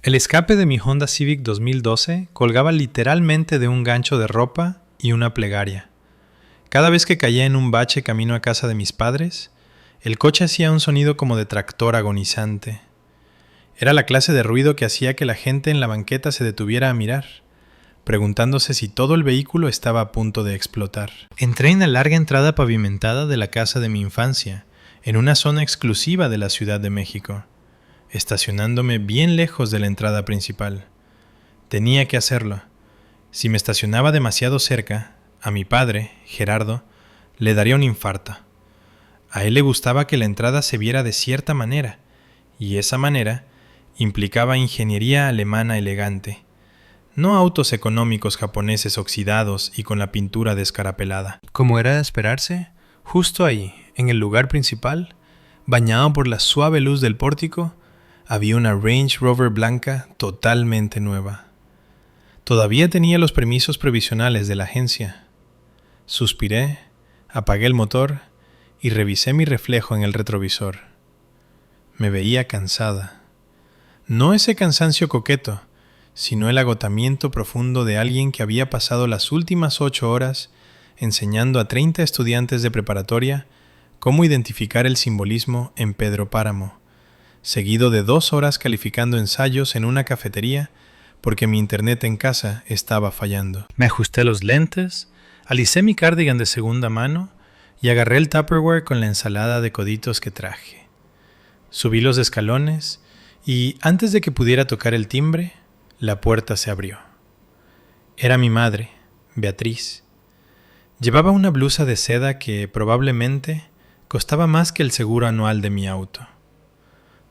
El escape de mi Honda Civic 2012 colgaba literalmente de un gancho de ropa y una plegaria. Cada vez que caía en un bache camino a casa de mis padres, el coche hacía un sonido como de tractor agonizante. Era la clase de ruido que hacía que la gente en la banqueta se detuviera a mirar, preguntándose si todo el vehículo estaba a punto de explotar. Entré en la larga entrada pavimentada de la casa de mi infancia, en una zona exclusiva de la Ciudad de México, estacionándome bien lejos de la entrada principal. Tenía que hacerlo. Si me estacionaba demasiado cerca, a mi padre, Gerardo, le daría un infarto. A él le gustaba que la entrada se viera de cierta manera, y esa manera implicaba ingeniería alemana elegante, no autos económicos japoneses oxidados y con la pintura descarapelada. Como era de esperarse, justo ahí, en el lugar principal, bañado por la suave luz del pórtico, había una Range Rover blanca totalmente nueva. Todavía tenía los permisos provisionales de la agencia. Suspiré, apagué el motor y revisé mi reflejo en el retrovisor. Me veía cansada. No ese cansancio coqueto, sino el agotamiento profundo de alguien que había pasado las últimas 8 horas enseñando a 30 estudiantes de preparatoria cómo identificar el simbolismo en Pedro Páramo, seguido de 2 horas calificando ensayos en una cafetería porque mi internet en casa estaba fallando. Me ajusté los lentes, alicé mi cardigan de segunda mano y agarré el Tupperware con la ensalada de coditos que traje. Subí los escalones y, antes de que pudiera tocar el timbre, la puerta se abrió. Era mi madre, Beatriz. Llevaba una blusa de seda que probablemente costaba más que el seguro anual de mi auto.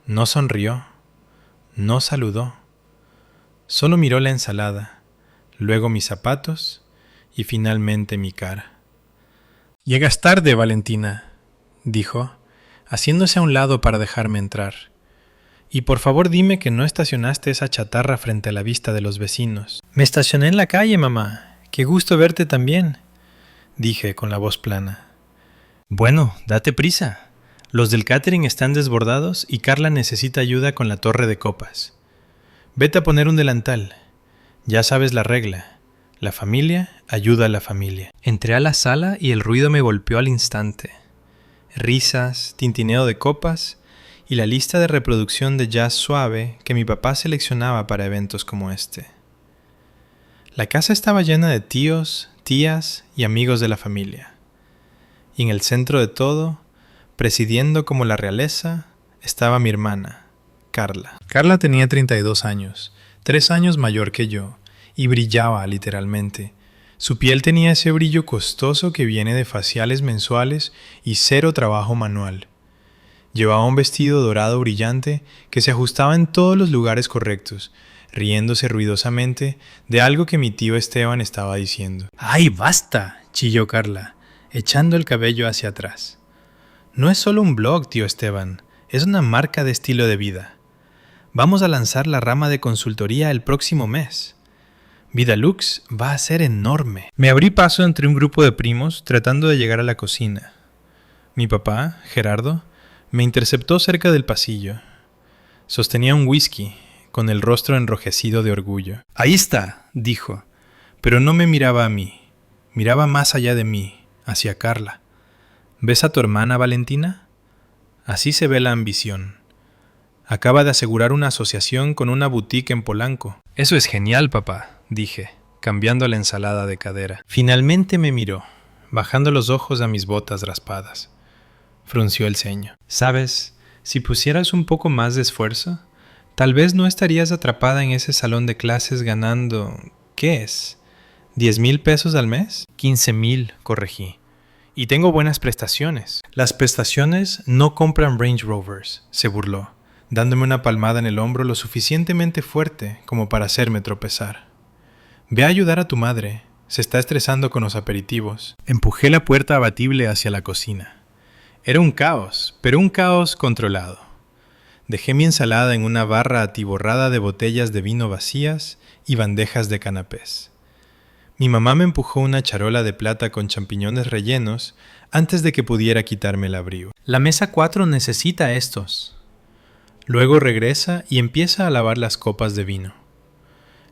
No sonrió, no saludó. Solo miró la ensalada, luego mis zapatos y finalmente mi cara. «Llegas tarde, Valentina», dijo, haciéndose a un lado para dejarme entrar. «Y por favor dime que no estacionaste esa chatarra frente a la vista de los vecinos». «Me estacioné en la calle, mamá. Qué gusto verte también», dije con la voz plana. «Bueno, date prisa. Los del catering están desbordados y Carla necesita ayuda con la torre de copas. Vete a poner un delantal. Ya sabes la regla. La familia ayuda a la familia». Entré a la sala y el ruido me golpeó al instante. Risas, tintineo de copas y la lista de reproducción de jazz suave que mi papá seleccionaba para eventos como este. La casa estaba llena de tíos, tías y amigos de la familia. Y en el centro de todo, presidiendo como la realeza, estaba mi hermana, Carla. Carla tenía 32 años, 3 años mayor que yo, y brillaba literalmente. Su piel tenía ese brillo costoso que viene de faciales mensuales y 0 trabajo manual. Llevaba un vestido dorado brillante que se ajustaba en todos los lugares correctos, riéndose ruidosamente de algo que mi tío Esteban estaba diciendo. «¡Ay, basta!», chilló Carla, echando el cabello hacia atrás. «No es solo un blog, tío Esteban, es una marca de estilo de vida. Vamos a lanzar la rama de consultoría el próximo mes. Vidalux va a ser enorme». Me abrí paso entre un grupo de primos tratando de llegar a la cocina. Mi papá, Gerardo, me interceptó cerca del pasillo. Sostenía un whisky, con el rostro enrojecido de orgullo. «Ahí está», dijo, pero no me miraba a mí. Miraba más allá de mí, hacia Carla. «¿Ves a tu hermana, Valentina? Así se ve la ambición. Acaba de asegurar una asociación con una boutique en Polanco». «Eso es genial, papá», dije, cambiando la ensalada de cadera. Finalmente me miró, bajando los ojos a mis botas raspadas. Frunció el ceño. «¿Sabes? Si pusieras un poco más de esfuerzo, tal vez no estarías atrapada en ese salón de clases ganando... ¿qué es? ¿10,000 pesos al mes?» 15,000, corregí. «Y tengo buenas prestaciones». «Las prestaciones no compran Range Rovers», se burló, dándome una palmada en el hombro lo suficientemente fuerte como para hacerme tropezar. «Ve a ayudar a tu madre. Se está estresando con los aperitivos». Empujé la puerta abatible hacia la cocina. Era un caos, pero un caos controlado. Dejé mi ensalada en una barra atiborrada de botellas de vino vacías y bandejas de canapés. Mi mamá me empujó una charola de plata con champiñones rellenos antes de que pudiera quitarme el abrigo. «La mesa 4 necesita estos». Luego regresa y empieza a lavar las copas de vino.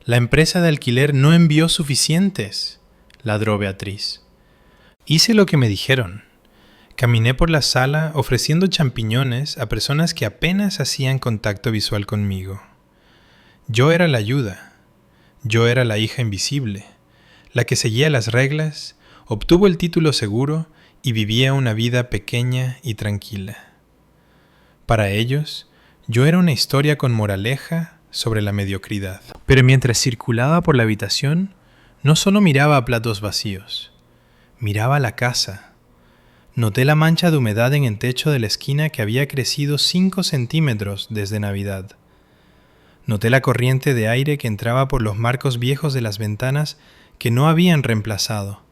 La empresa de alquiler no envió suficientes, ladró Beatriz. Hice lo que me dijeron. Caminé por la sala ofreciendo champiñones a personas que apenas hacían contacto visual conmigo. Yo era la ayuda. Yo era la hija invisible, la que seguía las reglas, obtuvo el título seguro y vivía una vida pequeña y tranquila. Para ellos, yo era una historia con moraleja sobre la mediocridad. Pero mientras circulaba por la habitación, no solo miraba a platos vacíos, miraba la casa. Noté la mancha de humedad en el techo de la esquina que había crecido 5 centímetros desde Navidad. Noté la corriente de aire que entraba por los marcos viejos de las ventanas que no habían reemplazado.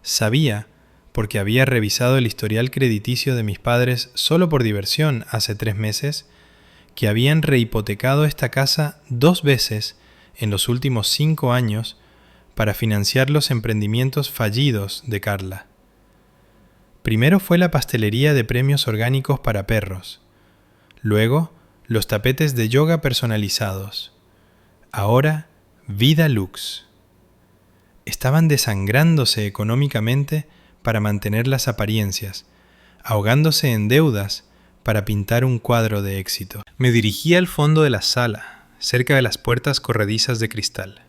Sabía, porque había revisado el historial crediticio de mis padres solo por diversión hace 3 meses, que habían rehipotecado esta casa 2 veces en los últimos 5 años para financiar los emprendimientos fallidos de Carla. Primero fue la pastelería de premios orgánicos para perros. Luego, los tapetes de yoga personalizados. Ahora, Vida Lux. Estaban desangrándose económicamente para mantener las apariencias, ahogándose en deudas para pintar un cuadro de éxito. Me dirigí al fondo de la sala, cerca de las puertas corredizas de cristal.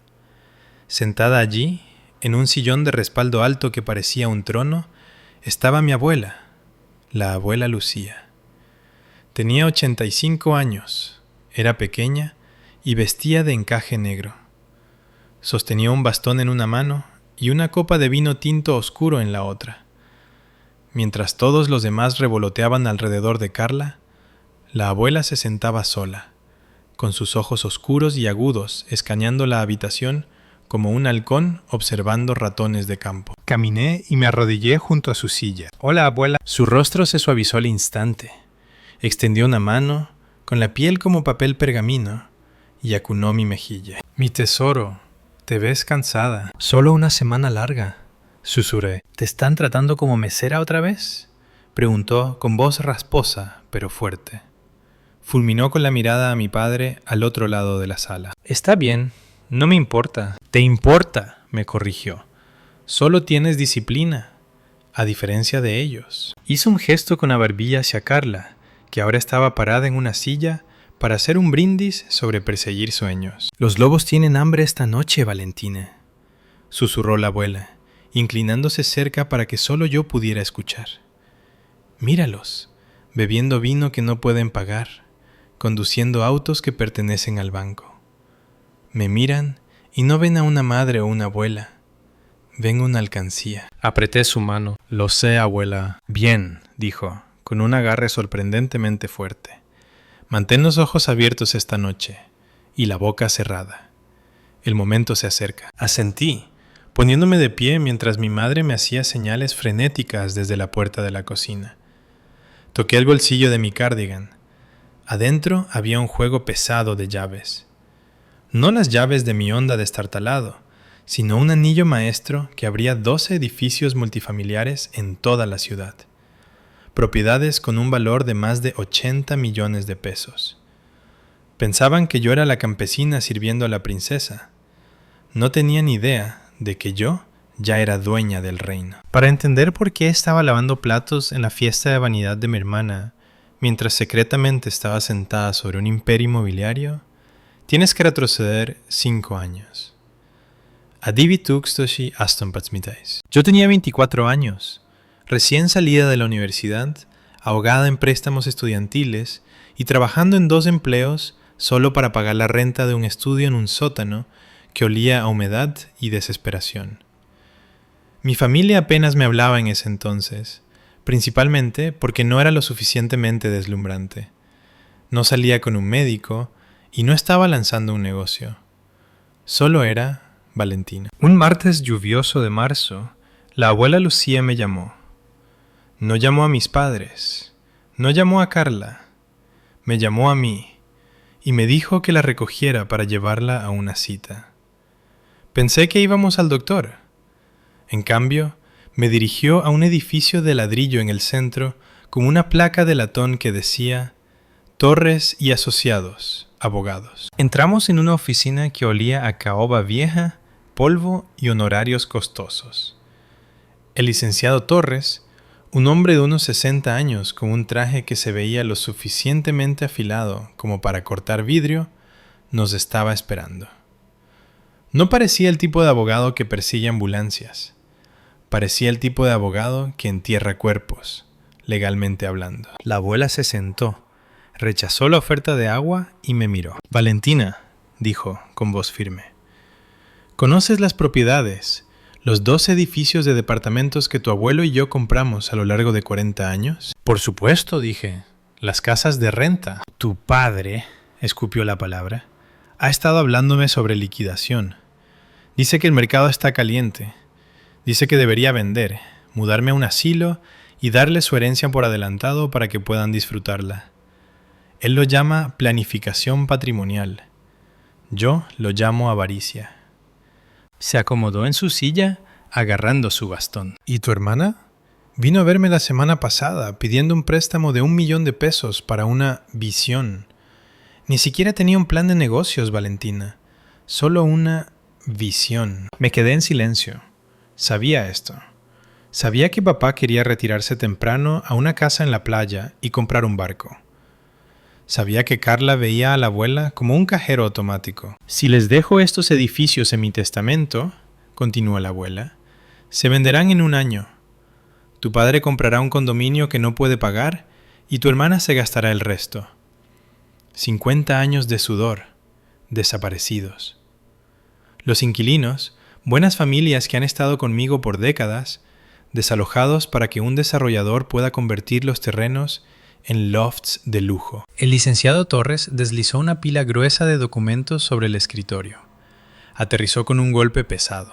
Sentada allí, en un sillón de respaldo alto que parecía un trono, estaba mi abuela, la abuela Lucía. Tenía 85 años, era pequeña y vestía de encaje negro. Sostenía un bastón en una mano y una copa de vino tinto oscuro en la otra. Mientras todos los demás revoloteaban alrededor de Carla, la abuela se sentaba sola, con sus ojos oscuros y agudos escaneando la habitación como un halcón observando ratones de campo. Caminé y me arrodillé junto a su silla. «Hola, abuela». Su rostro se suavizó al instante. Extendió una mano, con la piel como papel pergamino, y acunó mi mejilla. «Mi tesoro, te ves cansada». «Solo una semana larga», susurré. «¿Te están tratando como mesera otra vez?», preguntó con voz rasposa, pero fuerte. Fulminó con la mirada a mi padre al otro lado de la sala. «Está bien, no me importa». «Te importa», me corrigió. «Solo tienes disciplina, a diferencia de ellos». Hizo un gesto con la barbilla hacia Carla, que ahora estaba parada en una silla para hacer un brindis sobre perseguir sueños. «Los lobos tienen hambre esta noche, Valentina», susurró la abuela, inclinándose cerca para que solo yo pudiera escuchar. «Míralos, bebiendo vino que no pueden pagar, conduciendo autos que pertenecen al banco. Me miran y no ven a una madre o una abuela, ven una alcancía». Apreté su mano. «Lo sé, abuela». «Bien», dijo, con un agarre sorprendentemente fuerte. «Mantén los ojos abiertos esta noche y la boca cerrada. El momento se acerca». Asentí, poniéndome de pie mientras mi madre me hacía señales frenéticas desde la puerta de la cocina. Toqué el bolsillo de mi cardigan. Adentro había un juego pesado de llaves. No las llaves de mi Honda destartalado, sino un anillo maestro que abría 12 edificios multifamiliares en toda la ciudad. Propiedades con un valor de más de 80 millones de pesos. Pensaban que yo era la campesina sirviendo a la princesa. No tenían idea de que yo ya era dueña del reino. Para entender por qué estaba lavando platos en la fiesta de vanidad de mi hermana, mientras secretamente estaba sentada sobre un imperio inmobiliario, tienes que retroceder 5 años. Adivi tukstoshi astonpatsmitais. Yo tenía 24 años, recién salida de la universidad, ahogada en préstamos estudiantiles y trabajando en 2 empleos solo para pagar la renta de un estudio en un sótano que olía a humedad y desesperación. Mi familia apenas me hablaba en ese entonces, principalmente porque no era lo suficientemente deslumbrante. No salía con un médico y no estaba lanzando un negocio. Solo era Valentina. Un martes lluvioso de marzo, la abuela Lucía me llamó. No llamó a mis padres, no llamó a Carla, me llamó a mí y me dijo que la recogiera para llevarla a una cita. Pensé que íbamos al doctor. En cambio, me dirigió a un edificio de ladrillo en el centro con una placa de latón que decía: Torres y Asociados, abogados. Entramos en una oficina que olía a caoba vieja, polvo y honorarios costosos. El licenciado Torres, un hombre de unos 60 años con un traje que se veía lo suficientemente afilado como para cortar vidrio, nos estaba esperando. No parecía el tipo de abogado que persigue ambulancias. Parecía el tipo de abogado que entierra cuerpos, legalmente hablando. La abuela se sentó, rechazó la oferta de agua y me miró. Valentina, dijo con voz firme, ¿conoces las propiedades, los 2 edificios de departamentos que tu abuelo y yo compramos a lo largo de 40 años? Por supuesto, dije, las casas de renta. Tu padre, escupió la palabra, ha estado hablándome sobre liquidación. Dice que el mercado está caliente. Dice que debería vender, mudarme a un asilo y darle su herencia por adelantado para que puedan disfrutarla. Él lo llama planificación patrimonial. Yo lo llamo avaricia. Se acomodó en su silla, agarrando su bastón. ¿Y tu hermana? Vino a verme la semana pasada pidiendo un préstamo de $1,000,000 para una visión. Ni siquiera tenía un plan de negocios, Valentina. Solo una visión. Me quedé en silencio. Sabía esto. Sabía que papá quería retirarse temprano a una casa en la playa y comprar un barco. Sabía que Carla veía a la abuela como un cajero automático. Si les dejo estos edificios en mi testamento, continuó la abuela, se venderán en 1 año. Tu padre comprará un condominio que no puede pagar y tu hermana se gastará el resto. 50 años de sudor, desaparecidos. Los inquilinos, buenas familias que han estado conmigo por décadas, desalojados para que un desarrollador pueda convertir los terrenos en lofts de lujo. El licenciado Torres deslizó una pila gruesa de documentos sobre el escritorio. Aterrizó con un golpe pesado.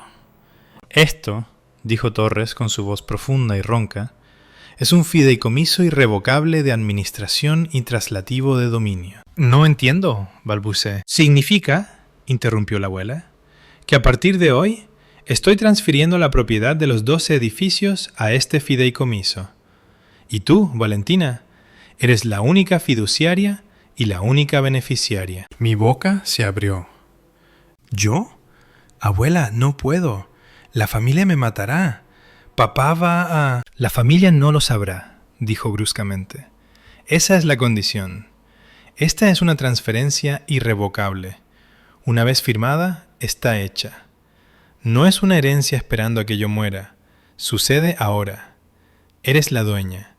Esto, dijo Torres con su voz profunda y ronca, es un fideicomiso irrevocable de administración y traslativo de dominio. No entiendo, balbuceé. ¿Significa, interrumpió la abuela, que a partir de hoy estoy transfiriendo la propiedad de los 12 edificios a este fideicomiso? Y tú, Valentina, eres la única fiduciaria y la única beneficiaria. Mi boca se abrió. ¿Yo? Abuela, no puedo. La familia me matará. Papá va a... La familia no lo sabrá, dijo bruscamente. Esa es la condición. Esta es una transferencia irrevocable. Una vez firmada, está hecha. No es una herencia esperando a que yo muera. Sucede ahora. Eres la dueña.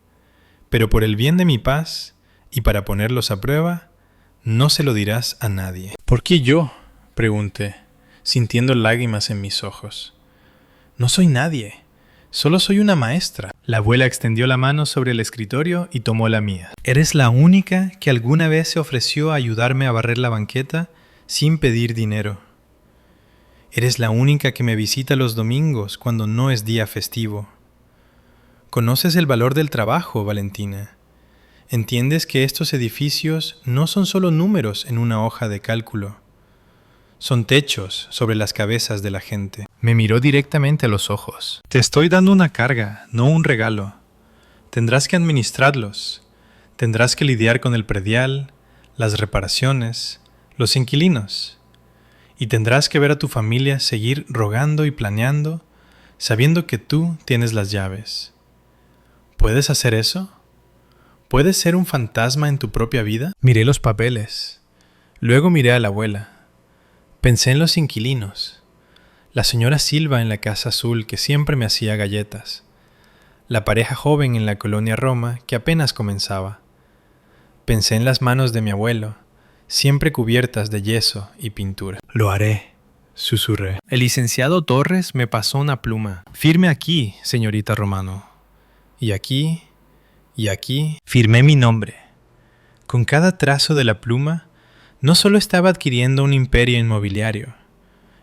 Pero por el bien de mi paz, y para ponerlos a prueba, no se lo dirás a nadie. ¿Por qué yo?, pregunté, sintiendo lágrimas en mis ojos. No soy nadie. Solo soy una maestra. La abuela extendió la mano sobre el escritorio y tomó la mía. Eres la única que alguna vez se ofreció a ayudarme a barrer la banqueta sin pedir dinero. Eres la única que me visita los domingos cuando no es día festivo. Conoces el valor del trabajo, Valentina. Entiendes que estos edificios no son solo números en una hoja de cálculo. Son techos sobre las cabezas de la gente. Me miró directamente a los ojos. Te estoy dando una carga, no un regalo. Tendrás que administrarlos. Tendrás que lidiar con el predial, las reparaciones, los inquilinos. Y tendrás que ver a tu familia seguir rogando y planeando, sabiendo que tú tienes las llaves. ¿Puedes hacer eso? ¿Puedes ser un fantasma en tu propia vida? Miré los papeles. Luego miré a la abuela. Pensé en los inquilinos. La señora Silva en la Casa Azul que siempre me hacía galletas. La pareja joven en la colonia Roma que apenas comenzaba. Pensé en las manos de mi abuelo, siempre cubiertas de yeso y pintura. Lo haré, susurré. El licenciado Torres me pasó una pluma. Firme aquí, señorita Romano. Y aquí, y aquí, firmé mi nombre. Con cada trazo de la pluma, no solo estaba adquiriendo un imperio inmobiliario,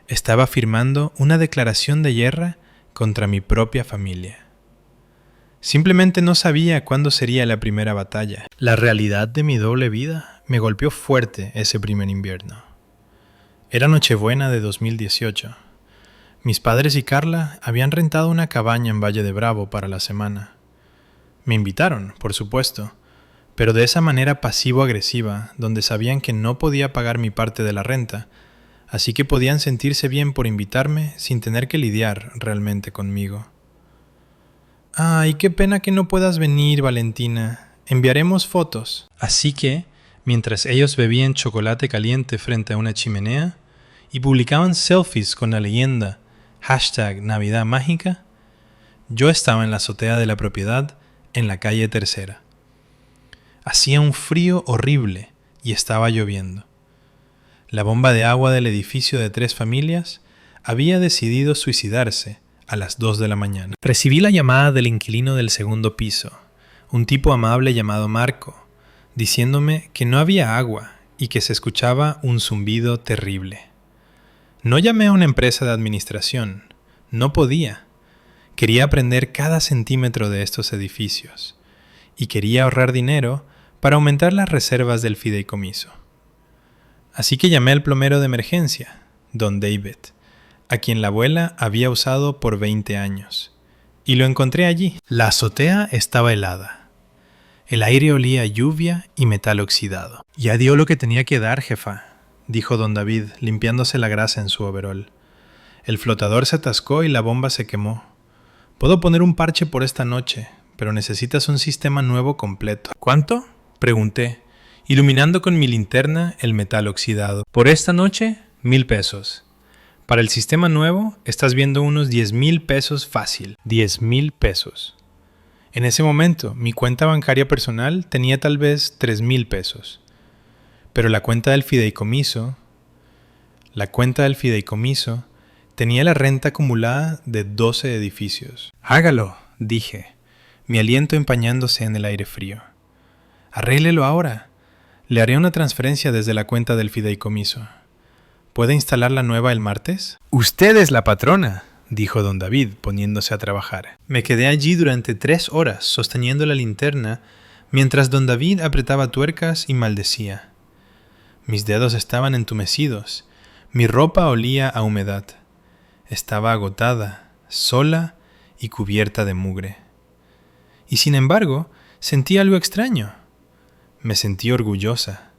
estaba firmando una declaración de guerra contra mi propia familia. Simplemente no sabía cuándo sería la primera batalla. La realidad de mi doble vida me golpeó fuerte ese primer invierno. Era Nochebuena de 2018. Mis padres y Carla habían rentado una cabaña en Valle de Bravo para la semana. Me invitaron, por supuesto, pero de esa manera pasivo-agresiva, donde sabían que no podía pagar mi parte de la renta, así que podían sentirse bien por invitarme sin tener que lidiar realmente conmigo. «Ay, qué pena que no puedas venir, Valentina. Enviaremos fotos». Así que, mientras ellos bebían chocolate caliente frente a una chimenea y publicaban selfies con la leyenda #Navidad Mágica, yo estaba en la azotea de la propiedad en la calle Tercera. Hacía un frío horrible y estaba lloviendo. La bomba de agua del edificio de 3 familias había decidido suicidarse a las 2 de la mañana. Recibí la llamada del inquilino del segundo piso, un tipo amable llamado Marco, diciéndome que no había agua y que se escuchaba un zumbido terrible. No llamé a una empresa de administración, no podía. Quería aprender cada centímetro de estos edificios y quería ahorrar dinero para aumentar las reservas del fideicomiso. Así que llamé al plomero de emergencia, Don David, a quien la abuela había usado por 20 años, y lo encontré allí. La azotea estaba helada. El aire olía a lluvia y metal oxidado. «Ya dio lo que tenía que dar, jefa», dijo Don David, limpiándose la grasa en su overol. «El flotador se atascó y la bomba se quemó. Puedo poner un parche por esta noche, pero necesitas un sistema nuevo completo». «¿Cuánto?», pregunté, iluminando con mi linterna el metal oxidado. «Por esta noche, 1,000 pesos. Para el sistema nuevo, estás viendo unos 10,000 pesos fácil». 10,000 pesos. En ese momento, mi cuenta bancaria personal tenía tal vez 3,000 pesos. Pero la cuenta del fideicomiso tenía la renta acumulada de 12 edificios. «Hágalo», dije, mi aliento empañándose en el aire frío. «Arréglelo ahora. Le haré una transferencia desde la cuenta del fideicomiso. ¿Puede instalar la nueva el martes?» «Usted es la patrona», dijo Don David, poniéndose a trabajar. Me quedé allí durante 3 horas sosteniendo la linterna mientras Don David apretaba tuercas y maldecía. Mis dedos estaban entumecidos, mi ropa olía a humedad. Estaba agotada, sola y cubierta de mugre. Y sin embargo, sentí algo extraño. Me sentí orgullosa.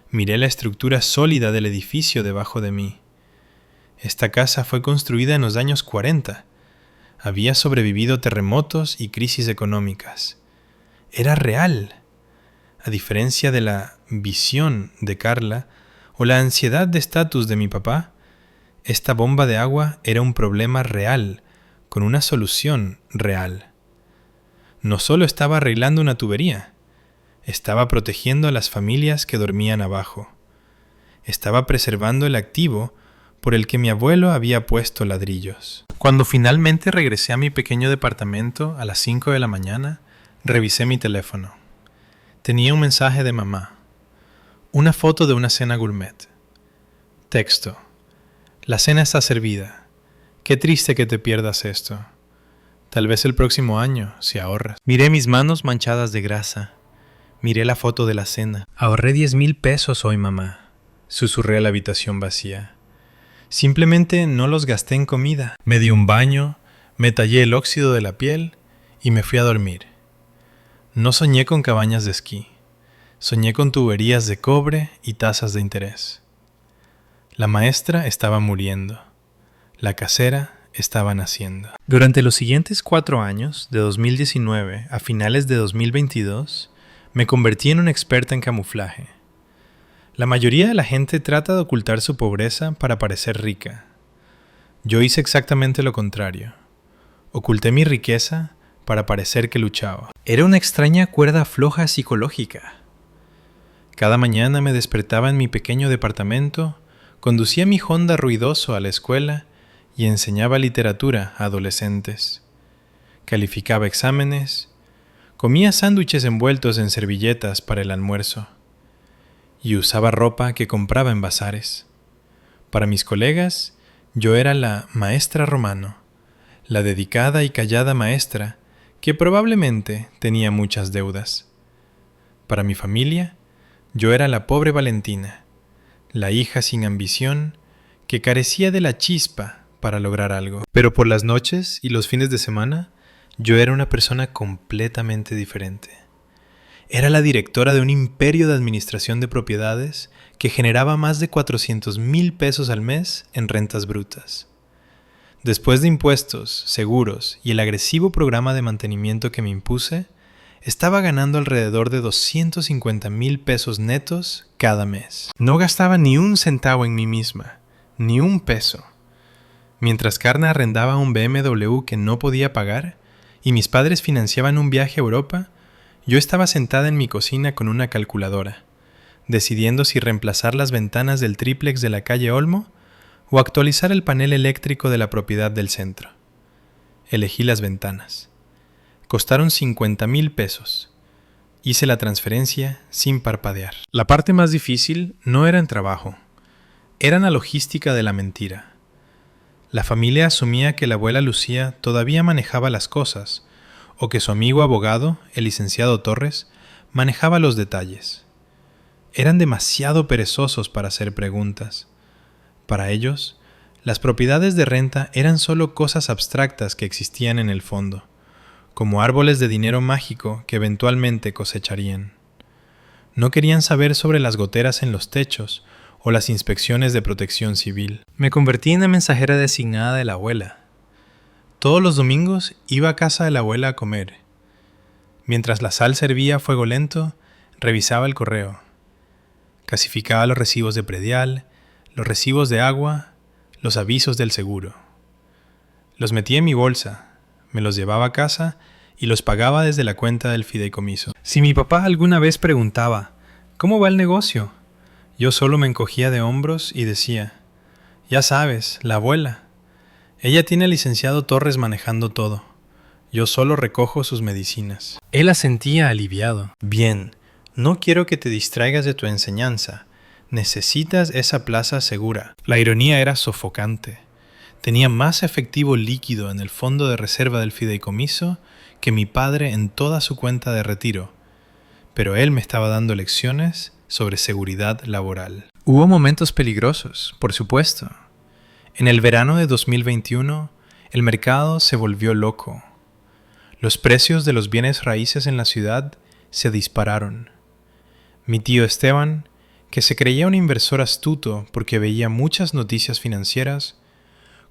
Miré la estructura sólida del edificio debajo de mí. Esta casa fue construida en los años 40. Había sobrevivido terremotos y crisis económicas. Era real. A diferencia de la visión de Carla o la ansiedad de estatus de mi papá, esta bomba de agua era un problema real, con una solución real. No solo estaba arreglando una tubería, estaba protegiendo a las familias que dormían abajo. Estaba preservando el activo por el que mi abuelo había puesto ladrillos. Cuando finalmente regresé a mi pequeño departamento a las 5 de la mañana, revisé mi teléfono. Tenía un mensaje de mamá. Una foto de una cena gourmet. Texto. «La cena está servida. Qué triste que te pierdas esto. Tal vez el próximo año, si ahorras». Miré mis manos manchadas de grasa. Miré la foto de la cena. «Ahorré 10,000 pesos hoy, mamá», susurré a la habitación vacía. Simplemente no los gasté en comida. Me di un baño, me tallé el óxido de la piel y me fui a dormir. No soñé con cabañas de esquí. Soñé con tuberías de cobre y tasas de interés. La maestra estaba muriendo. La casera estaba naciendo. Durante los siguientes 4 años, de 2019 a finales de 2022, me convertí en una experta en camuflaje. La mayoría de la gente trata de ocultar su pobreza para parecer rica. Yo hice exactamente lo contrario. Oculté mi riqueza para parecer que luchaba. Era una extraña cuerda floja psicológica. Cada mañana me despertaba en mi pequeño departamento, conducía mi Honda ruidoso a la escuela y enseñaba literatura a adolescentes. Calificaba exámenes, comía sándwiches envueltos en servilletas para el almuerzo y usaba ropa que compraba en bazares. Para mis colegas, yo era la maestra Romano, la dedicada y callada maestra que probablemente tenía muchas deudas. Para mi familia, yo era la pobre Valentina, la hija sin ambición que carecía de la chispa para lograr algo. Pero por las noches y los fines de semana, yo era una persona completamente diferente. Era la directora de un imperio de administración de propiedades que generaba más de 400,000 pesos al mes en rentas brutas. Después de impuestos, seguros y el agresivo programa de mantenimiento que me impuse, estaba ganando alrededor de 250,000 pesos netos cada mes. No gastaba ni un centavo en mí misma, ni un peso. Mientras Karna arrendaba un BMW que no podía pagar y mis padres financiaban un viaje a Europa, yo estaba sentada en mi cocina con una calculadora, decidiendo si reemplazar las ventanas del tríplex de la calle Olmo o actualizar el panel eléctrico de la propiedad del centro. Elegí las ventanas. Costaron 50,000 pesos. Hice la transferencia sin parpadear. La parte más difícil no era en trabajo, era en la logística de la mentira. La familia asumía que la abuela Lucía todavía manejaba las cosas, o que su amigo abogado, el licenciado Torres, manejaba los detalles. Eran demasiado perezosos para hacer preguntas. Para ellos, las propiedades de renta eran solo cosas abstractas que existían en el fondo, como árboles de dinero mágico que eventualmente cosecharían. No querían saber sobre las goteras en los techos o las inspecciones de protección civil. Me convertí en la mensajera designada de la abuela. Todos los domingos iba a casa de la abuela a comer. Mientras la sal servía a fuego lento, revisaba el correo. Clasificaba los recibos de predial, los recibos de agua, los avisos del seguro. Los metía en mi bolsa, me los llevaba a casa y los pagaba desde la cuenta del fideicomiso. Si mi papá alguna vez preguntaba, ¿cómo va el negocio?, yo solo me encogía de hombros y decía, ya sabes, la abuela. Ella tiene al licenciado Torres manejando todo. Yo solo recojo sus medicinas. Él asentía aliviado. Bien, no quiero que te distraigas de tu enseñanza. Necesitas esa plaza segura. La ironía era sofocante. Tenía más efectivo líquido en el fondo de reserva del fideicomiso que mi padre en toda su cuenta de retiro. Pero él me estaba dando lecciones sobre seguridad laboral. Hubo momentos peligrosos, por supuesto. En el verano de 2021, el mercado se volvió loco. Los precios de los bienes raíces en la ciudad se dispararon. Mi tío Esteban, que se creía un inversor astuto porque veía muchas noticias financieras,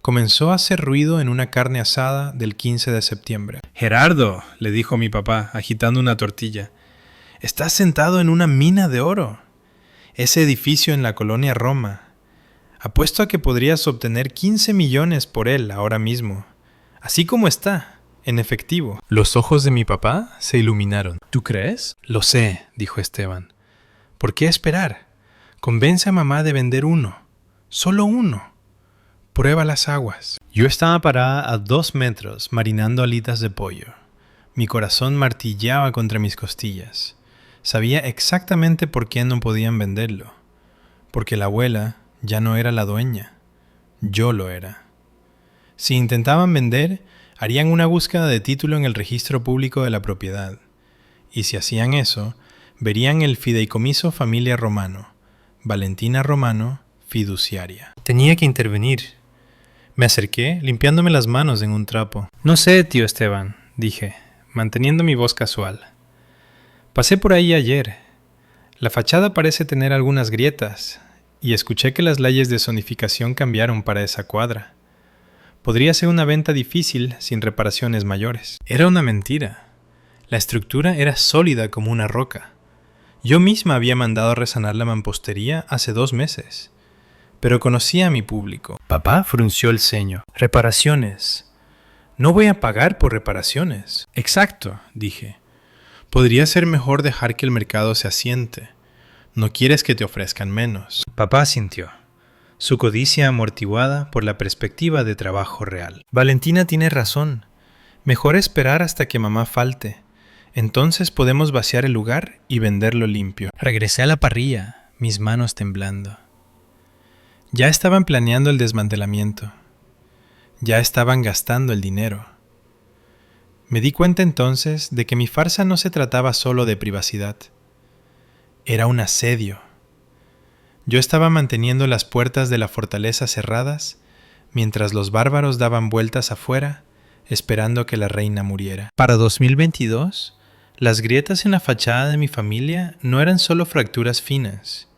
comenzó a hacer ruido en una carne asada del 15 de septiembre. «Gerardo», le dijo mi papá, agitando una tortilla, «estás sentado en una mina de oro. Ese edificio en la colonia Roma. Apuesto a que podrías obtener 15 millones por él ahora mismo. Así como está, en efectivo». Los ojos de mi papá se iluminaron. «¿Tú crees?» «Lo sé», dijo Esteban. «¿Por qué esperar? Convence a mamá de vender uno. Solo uno. Prueba las aguas». Yo estaba parada a 2 metros marinando alitas de pollo. Mi corazón martillaba contra mis costillas. Sabía exactamente por qué no podían venderlo. Porque la abuela ya no era la dueña. Yo lo era. Si intentaban vender, harían una búsqueda de título en el registro público de la propiedad. Y si hacían eso, verían el fideicomiso Familia Romano, Valentina Romano, fiduciaria. Tenía que intervenir. Me acerqué, limpiándome las manos en un trapo. «No sé, tío Esteban», dije, manteniendo mi voz casual. «Pasé por ahí ayer. La fachada parece tener algunas grietas, y escuché que las leyes de zonificación cambiaron para esa cuadra. Podría ser una venta difícil sin reparaciones mayores». Era una mentira. La estructura era sólida como una roca. Yo misma había mandado a resanar la mampostería hace 2 meses. Pero conocía a mi público. Papá frunció el ceño. «Reparaciones. No voy a pagar por reparaciones». «Exacto», dije. «Podría ser mejor dejar que el mercado se asiente. No quieres que te ofrezcan menos». Papá asintió, su codicia amortiguada por la perspectiva de trabajo real. «Valentina tiene razón. Mejor esperar hasta que mamá falte. Entonces podemos vaciar el lugar y venderlo limpio». Regresé a la parrilla, mis manos temblando. Ya estaban planeando el desmantelamiento. Ya estaban gastando el dinero. Me di cuenta entonces de que mi farsa no se trataba solo de privacidad. Era un asedio. Yo estaba manteniendo las puertas de la fortaleza cerradas mientras los bárbaros daban vueltas afuera esperando que la reina muriera. Para 2022, Las grietas en la fachada de mi familia no eran solo fracturas finas,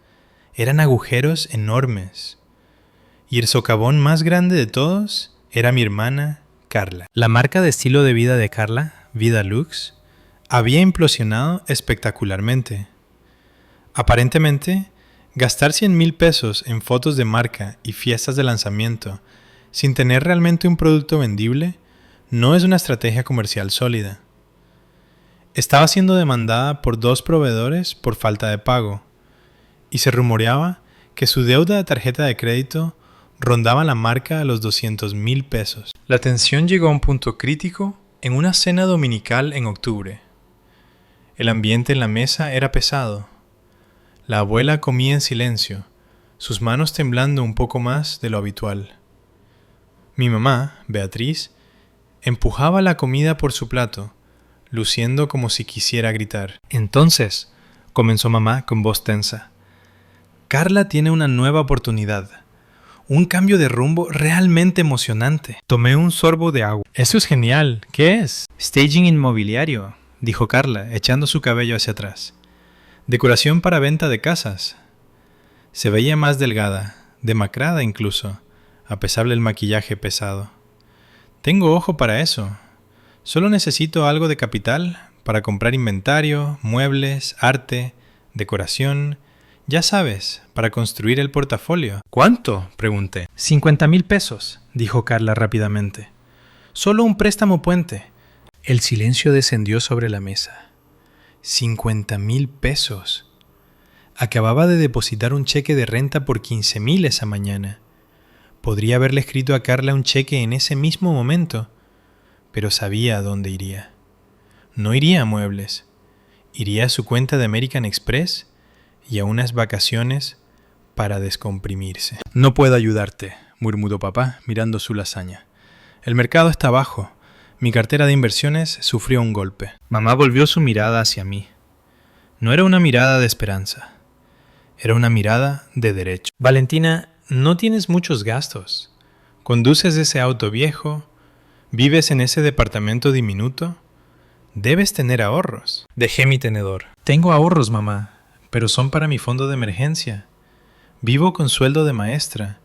eran agujeros enormes. Y el socavón más grande de todos era mi hermana Carla. La marca de estilo de vida de Carla, Vida Lux, había implosionado espectacularmente. Aparentemente, gastar 100,000 pesos en fotos de marca y fiestas de lanzamiento sin tener realmente un producto vendible no es una estrategia comercial sólida. Estaba siendo demandada por 2 proveedores por falta de pago y se rumoreaba que su deuda de tarjeta de crédito rondaba la marca de los 200,000 pesos. La tensión llegó a un punto crítico en una cena dominical en octubre. El ambiente en la mesa era pesado. La abuela comía en silencio, sus manos temblando un poco más de lo habitual. Mi mamá, Beatriz, empujaba la comida por su plato, luciendo como si quisiera gritar. Entonces, comenzó mamá con voz tensa, Carla tiene una nueva oportunidad. Un cambio de rumbo realmente emocionante. Tomé un sorbo de agua. Eso es genial. ¿Qué es? Staging inmobiliario, dijo Carla, echando su cabello hacia atrás. Decoración para venta de casas. Se veía más delgada, demacrada incluso, a pesar del maquillaje pesado. Tengo ojo para eso. Solo necesito algo de capital para comprar inventario, muebles, arte, decoración. Ya sabes, para construir el portafolio. ¿Cuánto? Pregunté. 50,000 pesos, dijo Carla rápidamente. Solo un préstamo puente. El silencio descendió sobre la mesa. 50,000 pesos. Acababa de depositar un cheque de renta por 15,000 esa mañana. Podría haberle escrito a Carla un cheque en ese mismo momento, pero sabía a dónde iría. No iría a muebles. Iría a su cuenta de American Express y a unas vacaciones para descomprimirse. No puedo ayudarte, murmuró papá mirando su lasaña. El mercado está bajo. Mi cartera de inversiones sufrió un golpe. Mamá volvió su mirada hacia mí. No era una mirada de esperanza. Era una mirada de derecho. Valentina, no tienes muchos gastos. Conduces ese auto viejo. Vives en ese departamento diminuto. Debes tener ahorros. Dejé mi tenedor. Tengo ahorros, mamá, pero son para mi fondo de emergencia. Vivo con sueldo de maestra.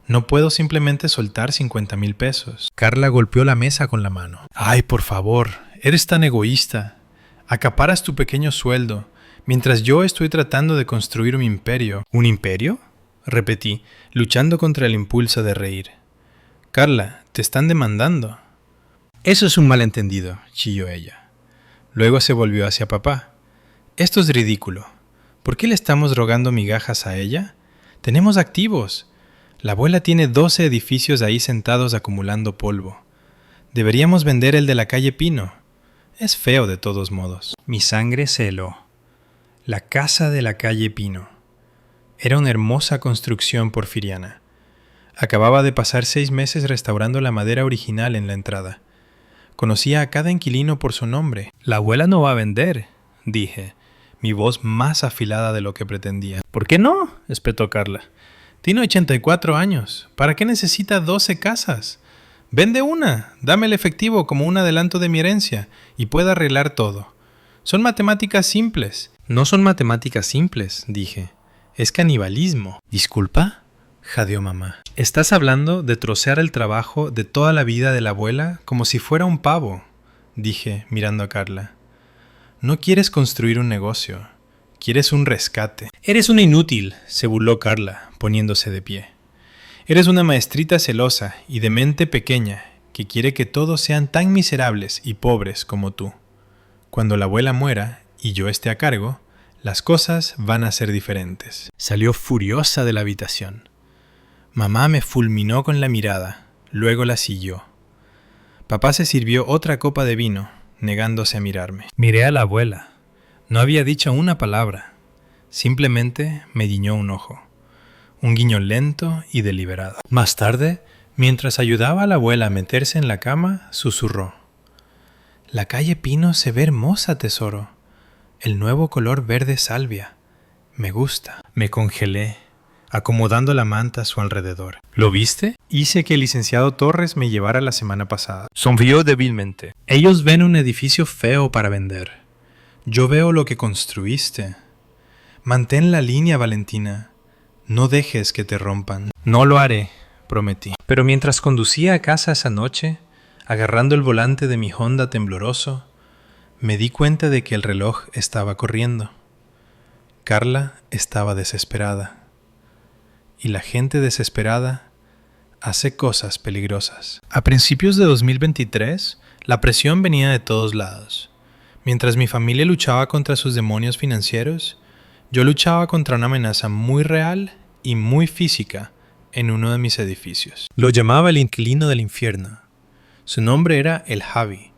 No puedo simplemente soltar 50,000 pesos. Carla golpeó la mesa con la mano. Ay, por favor, eres tan egoísta. Acaparas tu pequeño sueldo, mientras yo estoy tratando de construir un imperio. ¿Un imperio? Repetí, luchando contra el impulso de reír. Carla, te están demandando. Eso es un malentendido, chilló ella. Luego se volvió hacia papá. Esto es ridículo. ¿Por qué le estamos rogando migajas a ella? Tenemos activos. La abuela tiene 12 edificios ahí sentados acumulando polvo. Deberíamos vender el de la calle Pino. Es feo de todos modos. Mi sangre se heló. La casa de la calle Pino. Era una hermosa construcción porfiriana. Acababa de pasar 6 meses restaurando la madera original en la entrada. Conocía a cada inquilino por su nombre. La abuela no va a vender, dije, mi voz más afilada de lo que pretendía. ¿Por qué no? Espetó Carla. Tiene 84 años. ¿Para qué necesita 12 casas? Vende una, dame el efectivo como un adelanto de mi herencia y puedo arreglar todo. Son matemáticas simples. No son matemáticas simples, dije. Es canibalismo. ¿Disculpa? Jadeó mamá. Estás hablando de trocear el trabajo de toda la vida de la abuela como si fuera un pavo, dije, mirando a Carla. No quieres construir un negocio, quieres un rescate. Eres una inútil, se burló Carla, poniéndose de pie. Eres una maestrita celosa y de mente pequeña que quiere que todos sean tan miserables y pobres como tú. Cuando la abuela muera y yo esté a cargo, las cosas van a ser diferentes. Salió furiosa de la habitación. Mamá me fulminó con la mirada, luego la siguió. Papá se sirvió otra copa de vino, negándose a mirarme. Miré a la abuela. No había dicho una palabra. Simplemente me guiñó un ojo. Un guiño lento y deliberado. Más tarde, mientras ayudaba a la abuela a meterse en la cama, susurró. La calle Pino se ve hermosa, tesoro. El nuevo color verde salvia. Me gusta. Me congelé, acomodando la manta a su alrededor. ¿Lo viste? Hice que el licenciado Torres me llevara la semana pasada. Sonrió débilmente. Ellos ven un edificio feo para vender. Yo veo lo que construiste. Mantén la línea, Valentina. No dejes que te rompan. No lo haré, prometí. Pero mientras conducía a casa esa noche, agarrando el volante de mi Honda tembloroso, me di cuenta de que el reloj estaba corriendo. Carla estaba desesperada. Y la gente desesperada hace cosas peligrosas. A principios de 2023, la presión venía de todos lados. Mientras mi familia luchaba contra sus demonios financieros, yo luchaba contra una amenaza muy real y muy física en uno de mis edificios. Lo llamaba el inquilino del infierno. Su nombre era el Javi,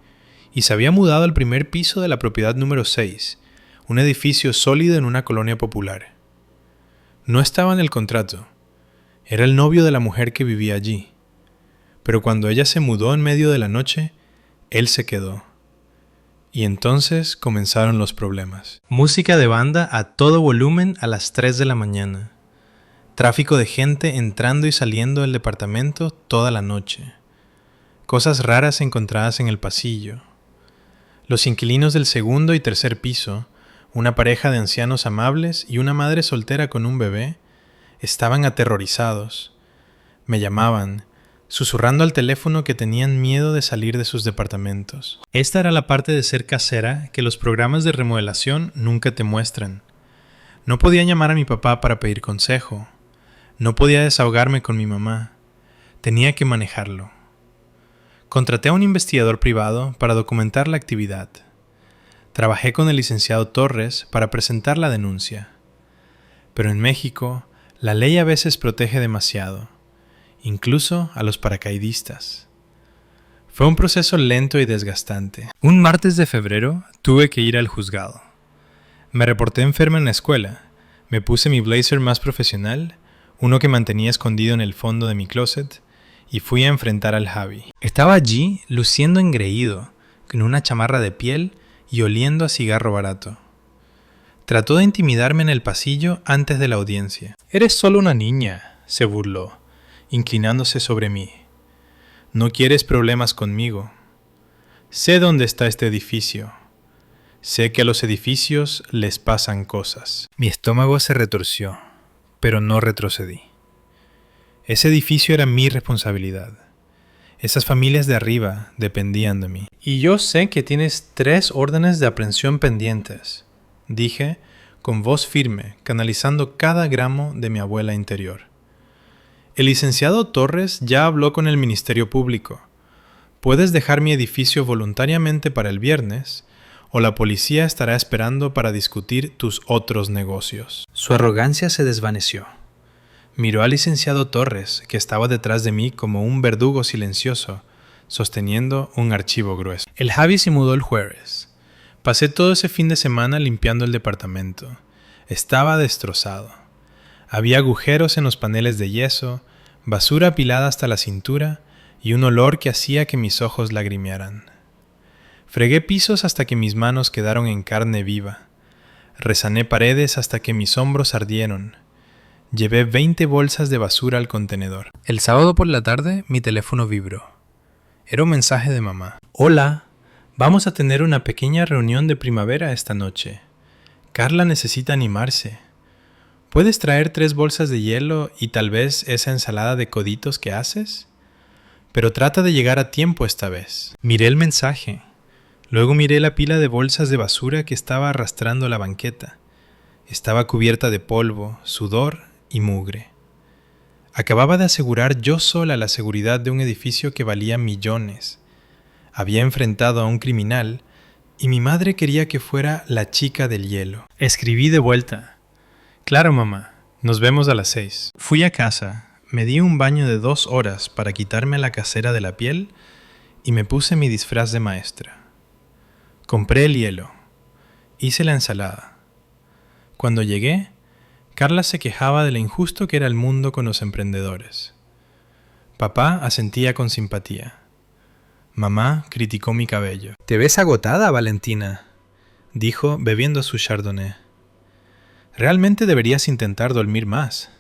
y se había mudado al primer piso de la propiedad número 6, un edificio sólido en una colonia popular. No estaba en el contrato. Era el novio de la mujer que vivía allí. Pero cuando ella se mudó en medio de la noche, él se quedó. Y entonces comenzaron los problemas. Música de banda a todo volumen a las 3 de la mañana. Tráfico de gente entrando y saliendo del departamento toda la noche. Cosas raras encontradas en el pasillo. Los inquilinos del segundo y tercer piso, una pareja de ancianos amables y una madre soltera con un bebé, estaban aterrorizados. Me llamaban, susurrando al teléfono que tenían miedo de salir de sus departamentos. Esta era la parte de ser casera que los programas de remodelación nunca te muestran. No podía llamar a mi papá para pedir consejo. No podía desahogarme con mi mamá. Tenía que manejarlo. Contraté a un investigador privado para documentar la actividad. Trabajé con el licenciado Torres para presentar la denuncia. Pero en México, la ley a veces protege demasiado, incluso a los paracaidistas. Fue un proceso lento y desgastante. Un martes de febrero tuve que ir al juzgado. Me reporté enferma en la escuela. Me puse mi blazer más profesional, uno que mantenía escondido en el fondo de mi closet, y fui a enfrentar al Javi. Estaba allí, luciendo engreído, con una chamarra de piel y oliendo a cigarro barato. Trató de intimidarme en el pasillo antes de la audiencia. «Eres solo una niña», se burló, inclinándose sobre mí. «No quieres problemas conmigo. Sé dónde está este edificio. Sé que a los edificios les pasan cosas». Mi estómago se retorció, pero no retrocedí. Ese edificio era mi responsabilidad. Esas familias de arriba dependían de mí. «Y yo sé que tienes 3 órdenes de aprehensión pendientes», dije con voz firme, canalizando cada gramo de mi abuela interior. «El licenciado Torres ya habló con el Ministerio Público. Puedes dejar mi edificio voluntariamente para el viernes, o la policía estará esperando para discutir tus otros negocios». Su arrogancia se desvaneció. Miró al licenciado Torres, que estaba detrás de mí como un verdugo silencioso, sosteniendo un archivo grueso. El Javi se mudó el jueves. Pasé todo ese fin de semana limpiando el departamento. Estaba destrozado. Había agujeros en los paneles de yeso, basura apilada hasta la cintura y un olor que hacía que mis ojos lagrimearan. Fregué pisos hasta que mis manos quedaron en carne viva. Resané paredes hasta que mis hombros ardieron. Llevé 20 bolsas de basura al contenedor. El sábado por la tarde mi teléfono vibró. Era un mensaje de mamá. «Hola, vamos a tener una pequeña reunión de primavera esta noche. Carla necesita animarse. ¿Puedes traer 3 bolsas de hielo y tal vez esa ensalada de coditos que haces? Pero trata de llegar a tiempo esta vez». Miré el mensaje. Luego miré la pila de bolsas de basura que estaba arrastrando la banqueta. Estaba cubierta de polvo, sudor y mugre. Acababa de asegurar yo sola la seguridad de un edificio que valía millones. Había enfrentado a un criminal y mi madre quería que fuera la chica del hielo. Escribí de vuelta. «Claro, mamá. Nos vemos a las 6». Fui a casa, me di un baño de 2 horas para quitarme la casera de la piel y me puse mi disfraz de maestra. Compré el hielo. Hice la ensalada. Cuando llegué, Carla se quejaba de lo injusto que era el mundo con los emprendedores. Papá asentía con simpatía. Mamá criticó mi cabello. «Te ves agotada, Valentina», dijo bebiendo su chardonnay. «Realmente deberías intentar dormir más.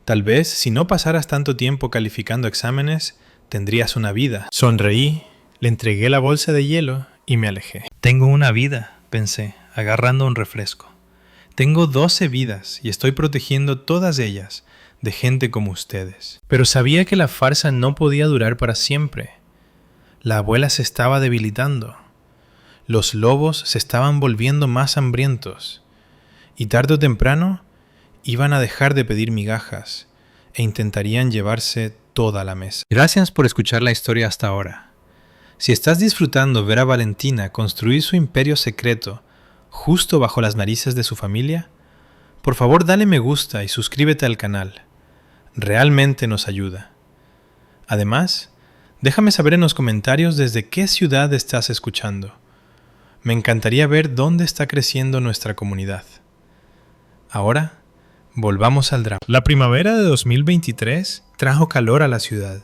Tal vez, si no pasaras tanto tiempo calificando exámenes, tendrías una vida». Sonreí, le entregué la bolsa de hielo y me alejé. «Tengo una vida», pensé, agarrando un refresco. Tengo 12 vidas y estoy protegiendo todas ellas de gente como ustedes. Pero sabía que la farsa no podía durar para siempre. La abuela se estaba debilitando. Los lobos se estaban volviendo más hambrientos. Y tarde o temprano iban a dejar de pedir migajas e intentarían llevarse toda la mesa. Gracias por escuchar la historia hasta ahora. Si estás disfrutando ver a Valentina construir su imperio secreto justo bajo las narices de su familia, por favor dale me gusta y suscríbete al canal. Realmente nos ayuda. Además, déjame saber en los comentarios desde qué ciudad estás escuchando. Me encantaría ver dónde está creciendo nuestra comunidad. Ahora, volvamos al drama. La primavera de 2023 trajo calor a la ciudad,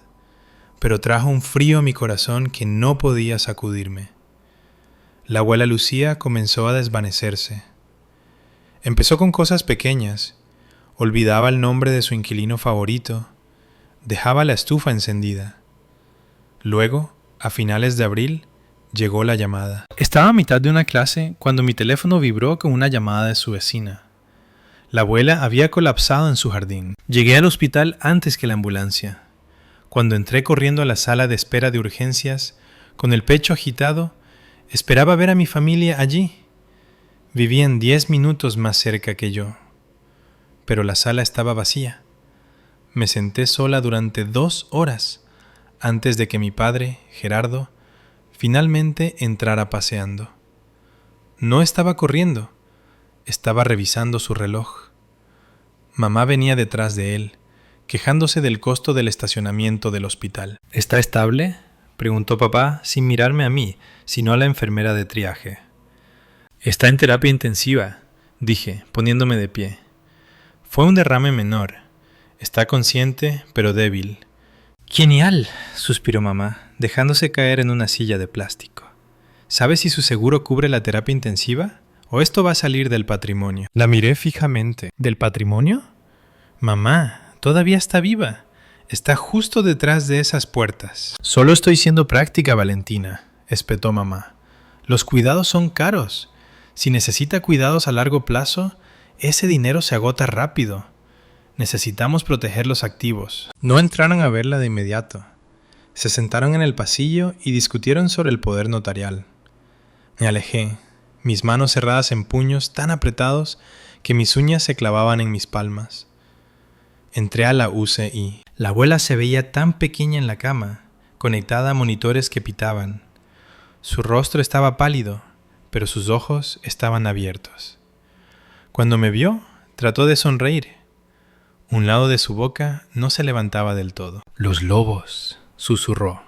pero trajo un frío a mi corazón que no podía sacudirme. La abuela Lucía comenzó a desvanecerse. Empezó con cosas pequeñas, olvidaba el nombre de su inquilino favorito, dejaba la estufa encendida. Luego, a finales de abril, llegó la llamada. Estaba a mitad de una clase cuando mi teléfono vibró con una llamada de su vecina. La abuela había colapsado en su jardín. Llegué al hospital antes que la ambulancia. Cuando entré corriendo a la sala de espera de urgencias, con el pecho agitado, esperaba ver a mi familia allí. Vivían 10 minutos más cerca que yo. Pero la sala estaba vacía. Me senté sola durante 2 horas antes de que mi padre, Gerardo, finalmente entrara paseando. No estaba corriendo, estaba revisando su reloj. Mamá venía detrás de él, quejándose del costo del estacionamiento del hospital. ¿Está estable?, preguntó papá sin mirarme a mí, sino a la enfermera de triaje. Está en terapia intensiva, dije, poniéndome de pie. Fue un derrame menor. Está consciente, pero débil. ¡Genial!, suspiró mamá, dejándose caer en una silla de plástico. ¿Sabe si su seguro cubre la terapia intensiva? ¿O esto va a salir del patrimonio? La miré fijamente. ¿Del patrimonio? Mamá, todavía está viva. Está justo detrás de esas puertas. Solo estoy siendo práctica, Valentina, espetó mamá. Los cuidados son caros. Si necesita cuidados a largo plazo, ese dinero se agota rápido. Necesitamos proteger los activos. No entraron a verla de inmediato. Se sentaron en el pasillo y discutieron sobre el poder notarial. Me alejé, mis manos cerradas en puños tan apretados que mis uñas se clavaban en mis palmas. Entré a la UCI. La abuela se veía tan pequeña en la cama, conectada a monitores que pitaban. Su rostro estaba pálido, pero sus ojos estaban abiertos. Cuando me vio, trató de sonreír. Un lado de su boca no se levantaba del todo. «Los lobos», susurró,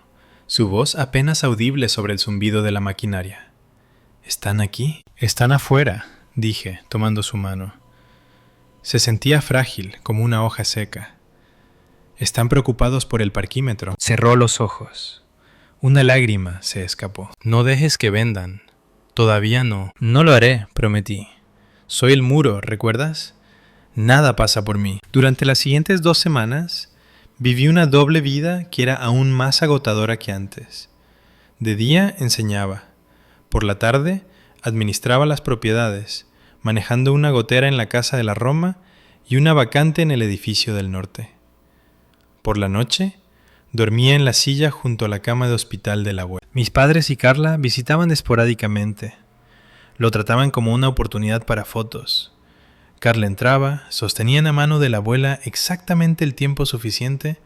su voz apenas audible sobre el zumbido de la maquinaria. «¿Están aquí?» «Están afuera», dije, tomando su mano. Se sentía frágil, como una hoja seca. «Están preocupados por el parquímetro». Cerró los ojos. Una lágrima se escapó. «No dejes que vendan». «Todavía no». «No lo haré», prometí. «Soy el muro, ¿recuerdas? Nada pasa por mí». Durante las siguientes 2 semanas, viví una doble vida que era aún más agotadora que antes. De día enseñaba. Por la tarde, administraba las propiedades, manejando una gotera en la casa de la Roma y una vacante en el edificio del norte. Por la noche, dormía en la silla junto a la cama de hospital de la abuela. Mis padres y Carla visitaban esporádicamente. Lo trataban como una oportunidad para fotos. Carla entraba, sostenía en la mano de la abuela exactamente el tiempo suficiente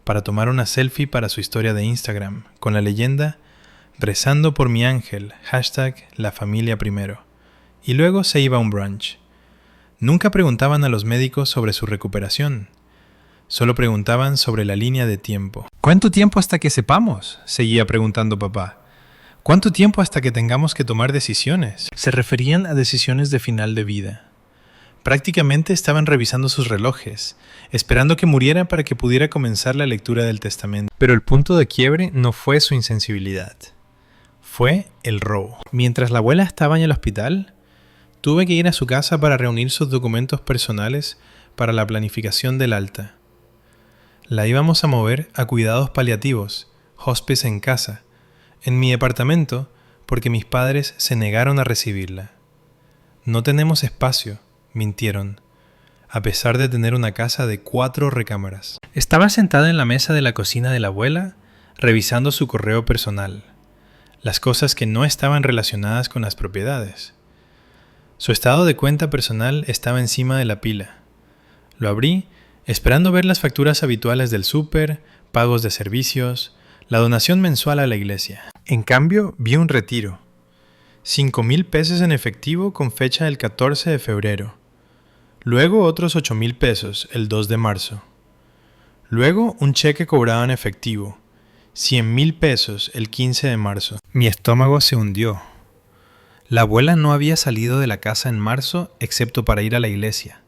para tomar una selfie para su historia de Instagram, con la leyenda «Rezando por mi ángel», #LaFamiliaPrimero. Y luego se iba a un brunch. Nunca preguntaban a los médicos sobre su recuperación. Solo preguntaban sobre la línea de tiempo. «¿Cuánto tiempo hasta que sepamos?», seguía preguntando papá. «¿Cuánto tiempo hasta que tengamos que tomar decisiones?». Se referían a decisiones de final de vida. Prácticamente estaban revisando sus relojes, esperando que muriera para que pudiera comenzar la lectura del testamento. Pero el punto de quiebre no fue su insensibilidad. Fue el robo. Mientras la abuela estaba en el hospital, tuve que ir a su casa para reunir sus documentos personales para la planificación del alta. La íbamos a mover a cuidados paliativos, hospice en casa, en mi departamento, porque mis padres se negaron a recibirla. No tenemos espacio, mintieron, a pesar de tener una casa de 4 recámaras. Estaba sentada en la mesa de la cocina de la abuela, revisando su correo personal, las cosas que no estaban relacionadas con las propiedades. Su estado de cuenta personal estaba encima de la pila. Lo abrí, esperando ver las facturas habituales del súper, pagos de servicios, la donación mensual a la iglesia. En cambio, vi un retiro. 5,000 pesos en efectivo con fecha del 14 de febrero. Luego otros 8,000 pesos el 2 de marzo. Luego un cheque cobrado en efectivo. 100,000 pesos el 15 de marzo. Mi estómago se hundió. La abuela no había salido de la casa en marzo excepto para ir a la iglesia.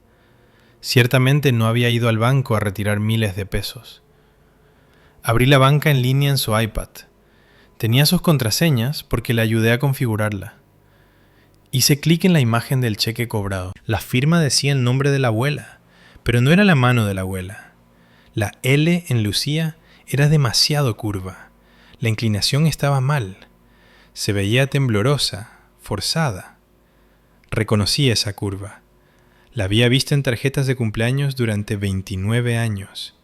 Ciertamente no había ido al banco a retirar miles de pesos. Abrí la banca en línea en su iPad. Tenía sus contraseñas porque le ayudé a configurarla. Hice clic en la imagen del cheque cobrado. La firma decía el nombre de la abuela, pero no era la mano de la abuela. La L en Lucía era demasiado curva. La inclinación estaba mal. Se veía temblorosa, forzada. Reconocí esa curva. La había visto en tarjetas de cumpleaños durante 29 años.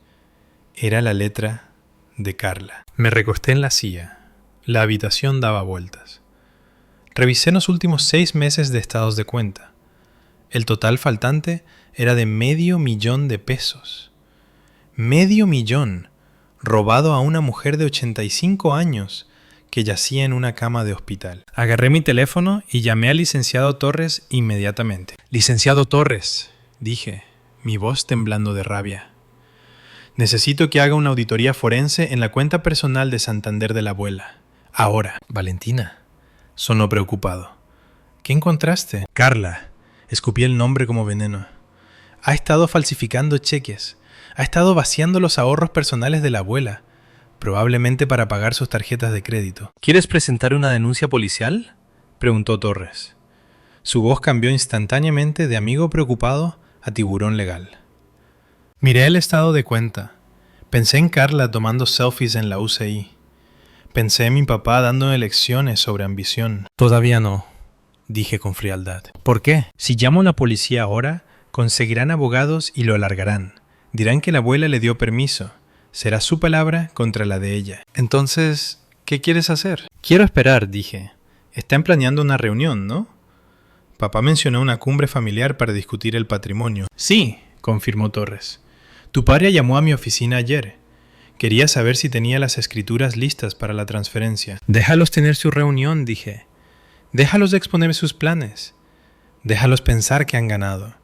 Era la letra de Carla. Me recosté en la silla. La habitación daba vueltas. Revisé los últimos 6 meses de estados de cuenta. El total faltante era de $500,000 de pesos. $500,000, robado a una mujer de 85 años que yacía en una cama de hospital. Agarré mi teléfono y llamé al licenciado Torres inmediatamente. Licenciado Torres, dije, mi voz temblando de rabia. Necesito que haga una auditoría forense en la cuenta personal de Santander de la abuela. Ahora. Valentina, sonó preocupado. ¿Qué encontraste? Carla, escupí el nombre como veneno. Ha estado falsificando cheques. Ha estado vaciando los ahorros personales de la abuela, probablemente para pagar sus tarjetas de crédito. ¿Quieres presentar una denuncia policial?, preguntó Torres. Su voz cambió instantáneamente de amigo preocupado a tiburón legal. Miré el estado de cuenta. Pensé en Carla tomando selfies en la UCI. Pensé en mi papá dando lecciones sobre ambición. Todavía no, dije con frialdad. ¿Por qué? Si llamo a la policía ahora, conseguirán abogados y lo alargarán. Dirán que la abuela le dio permiso. Será su palabra contra la de ella. Entonces, ¿qué quieres hacer? Quiero esperar, dije. Están planeando una reunión, ¿no? Papá mencionó una cumbre familiar para discutir el patrimonio. Sí, confirmó Torres. Tu padre llamó a mi oficina ayer. Quería saber si tenía las escrituras listas para la transferencia. Déjalos tener su reunión, dije. Déjalos exponer sus planes. Déjalos pensar que han ganado.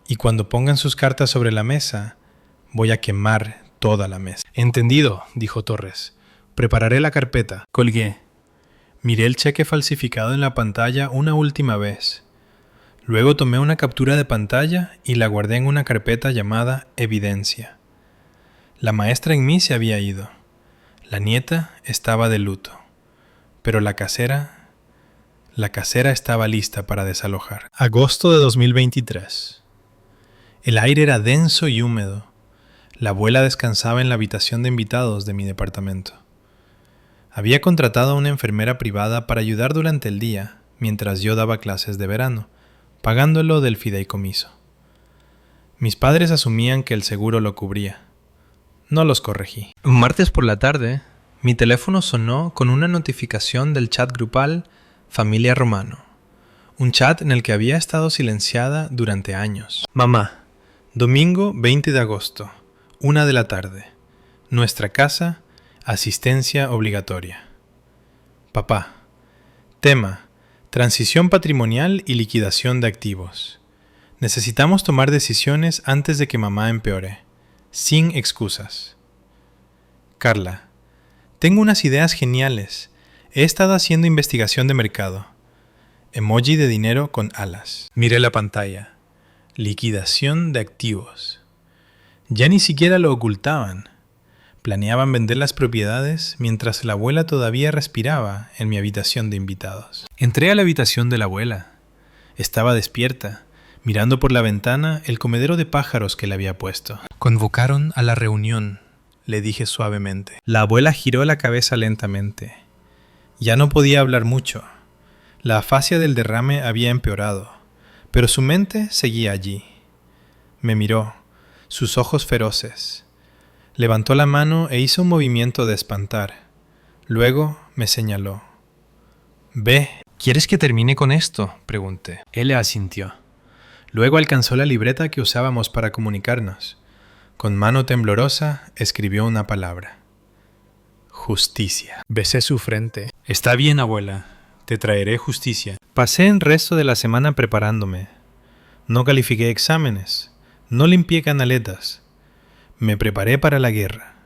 Y cuando pongan sus cartas sobre la mesa, voy a quemar toda la mesa. Entendido, dijo Torres. Prepararé la carpeta. Colgué. Miré el cheque falsificado en la pantalla una última vez. Luego tomé una captura de pantalla y la guardé en una carpeta llamada Evidencia. La maestra en mí se había ido. La nieta estaba de luto. Pero la casera estaba lista para desalojar. Agosto de 2023. El aire era denso y húmedo. La abuela descansaba en la habitación de invitados de mi departamento. Había contratado a una enfermera privada para ayudar durante el día, mientras yo daba clases de verano, pagándolo del fideicomiso. Mis padres asumían que el seguro lo cubría. No los corregí. Un martes por la tarde, mi teléfono sonó con una notificación del chat grupal Familia Romano, un chat en el que había estado silenciada durante años. Mamá, domingo 20 de agosto, 1 de la tarde. Nuestra casa, asistencia obligatoria. Papá, tema, transición patrimonial y liquidación de activos. Necesitamos tomar decisiones antes de que mamá empeore, sin excusas. Carla, tengo unas ideas geniales. He estado haciendo investigación de mercado. Emoji de dinero con alas. Miré la pantalla. Liquidación de activos. Ya ni siquiera lo ocultaban. Planeaban vender las propiedades mientras la abuela todavía respiraba en mi habitación de invitados. Entré a la habitación de la abuela. Estaba despierta, mirando por la ventana el comedero de pájaros que le había puesto. Convocaron a la reunión, le dije suavemente. La abuela giró la cabeza lentamente. Ya no podía hablar mucho. La afasia del derrame había empeorado. pero su mente seguía allí. Me miró, sus ojos feroces. Levantó la mano e hizo un movimiento de espantar. Luego me señaló. «Ve». «¿Quieres que termine con esto?», pregunté. Él asintió. Luego alcanzó la libreta que usábamos para comunicarnos. Con mano temblorosa escribió una palabra. Justicia. Besé su frente. «Está bien, abuela. Te traeré justicia». Pasé el resto de la semana preparándome. No califiqué exámenes. No limpié canaletas. Me preparé para la guerra.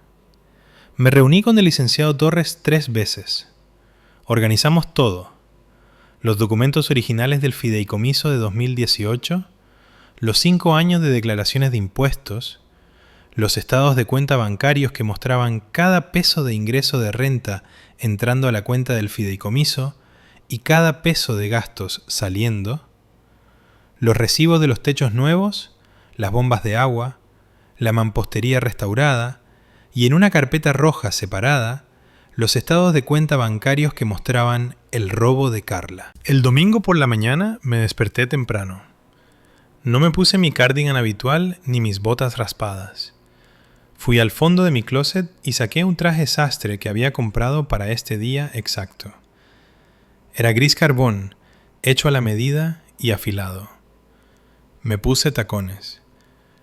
Me reuní con el licenciado Torres 3 veces. Organizamos todo. Los documentos originales del fideicomiso de 2018, los 5 años de declaraciones de impuestos, los estados de cuenta bancarios que mostraban cada peso de ingreso de renta entrando a la cuenta del fideicomiso y cada peso de gastos saliendo, los recibos de los techos nuevos, las bombas de agua, la mampostería restaurada y en una carpeta roja separada, los estados de cuenta bancarios que mostraban el robo de Carla. El domingo por la mañana me desperté temprano. No me puse mi cardigan habitual ni mis botas raspadas. Fui al fondo de mi closet y saqué un traje sastre que había comprado para este día exacto. Era gris carbón, hecho a la medida y afilado. Me puse tacones.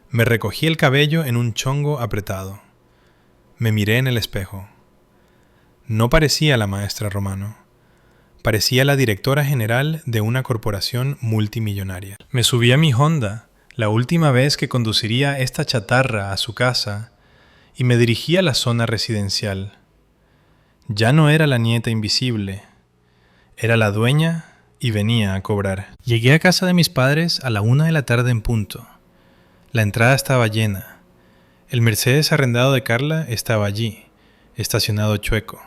Me recogí el cabello en un chongo apretado. Me miré en el espejo. No parecía la maestra Romano. Parecía la directora general de una corporación multimillonaria. Me subí a mi Honda, la última vez que conduciría esta chatarra a su casa, y me dirigí a la zona residencial. Ya no era la nieta invisible. Era la dueña y venía a cobrar. Llegué a casa de mis padres a la 1 de la tarde en punto. La entrada estaba llena. El Mercedes arrendado de Carla estaba allí, estacionado chueco.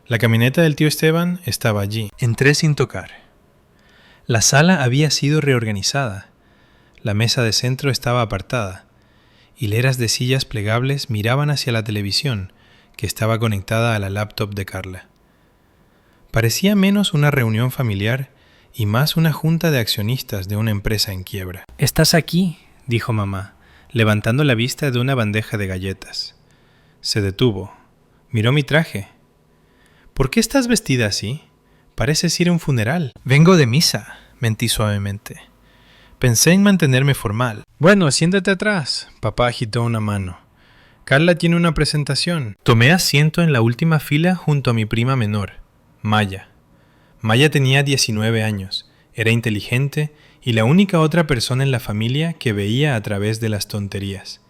La camioneta del tío Esteban estaba allí. Entré sin tocar. La sala había sido reorganizada. La mesa de centro estaba apartada. Hileras de sillas plegables miraban hacia la televisión, que estaba conectada a la laptop de Carla. Parecía menos una reunión familiar y más una junta de accionistas de una empresa en quiebra. «¿Estás aquí?», dijo mamá, levantando la vista de una bandeja de galletas. Se detuvo. Miró mi traje. «¿Por qué estás vestida así? Pareces ir a un funeral». «Vengo de misa», mentí suavemente. Pensé en mantenerme formal. «Bueno, siéntate atrás», papá agitó una mano. «Carla tiene una presentación». Tomé asiento en la última fila junto a mi prima menor, Maya. Maya tenía 19 años, era inteligente y la única otra persona en la familia que veía a través de las tonterías.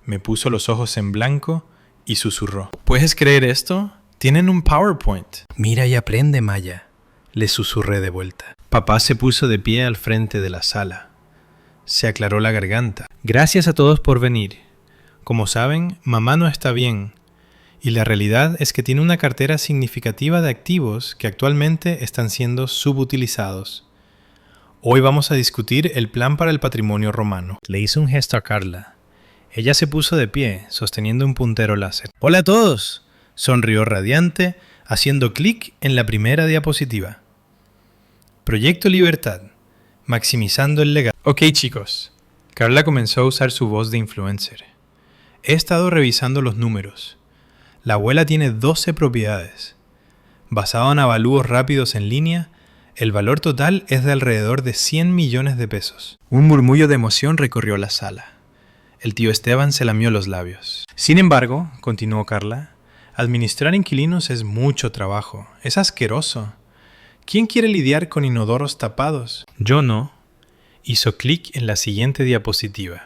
Me puso los ojos en blanco y susurró. «¿Puedes creer esto? Tienen un PowerPoint». «Mira y aprende, Maya», le susurré de vuelta. Papá se puso de pie al frente de la sala. Se aclaró la garganta. «Gracias a todos por venir. Como saben, mamá no está bien, y la realidad es que tiene una cartera significativa de activos que actualmente están siendo subutilizados. Hoy vamos a discutir el plan para el patrimonio romano». Le hice un gesto a Carla. Ella se puso de pie, sosteniendo un puntero láser. «Hola a todos», sonrió radiante, haciendo clic en la primera diapositiva. Proyecto Libertad, maximizando el legado. «Ok, chicos». Carla comenzó a usar su voz de influencer. «He estado revisando los números. La abuela tiene 12 propiedades. Basado en avalúos rápidos en línea, el valor total es de alrededor de 100 millones de pesos». Un murmullo de emoción recorrió la sala. El tío Esteban se lamió los labios. «Sin embargo», continuó Carla, «administrar inquilinos es mucho trabajo. Es asqueroso. ¿Quién quiere lidiar con inodoros tapados?» «Yo no». Hizo clic en la siguiente diapositiva.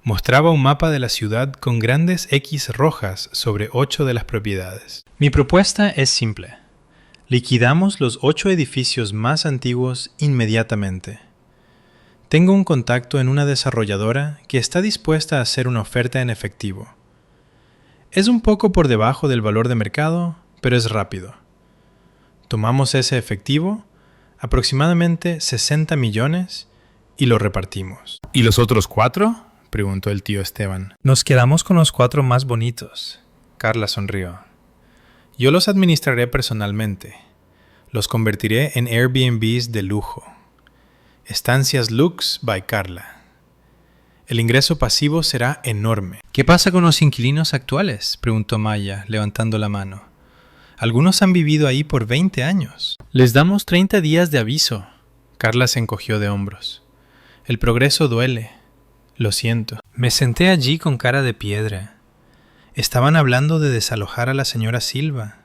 Mostraba un mapa de la ciudad con grandes X rojas sobre 8 de las propiedades. «Mi propuesta es simple. Liquidamos los 8 edificios más antiguos inmediatamente. Tengo un contacto en una desarrolladora que está dispuesta a hacer una oferta en efectivo. Es un poco por debajo del valor de mercado, pero es rápido. Tomamos ese efectivo, aproximadamente 60 millones, y lo repartimos». «¿Y los otros 4? preguntó el tío Esteban. «Nos quedamos con los 4 más bonitos». Carla sonrió. «Yo los administraré personalmente. Los convertiré en Airbnbs de lujo. Estancias Lux by Carla. El ingreso pasivo será enorme. ¿Qué pasa con los inquilinos actuales?, preguntó Maya, levantando la mano. Algunos han vivido ahí por 20 años. Les damos 30 días de aviso. Carla se encogió de hombros. El progreso duele. Lo siento. Me senté allí con cara de piedra. Estaban hablando de desalojar a la señora Silva.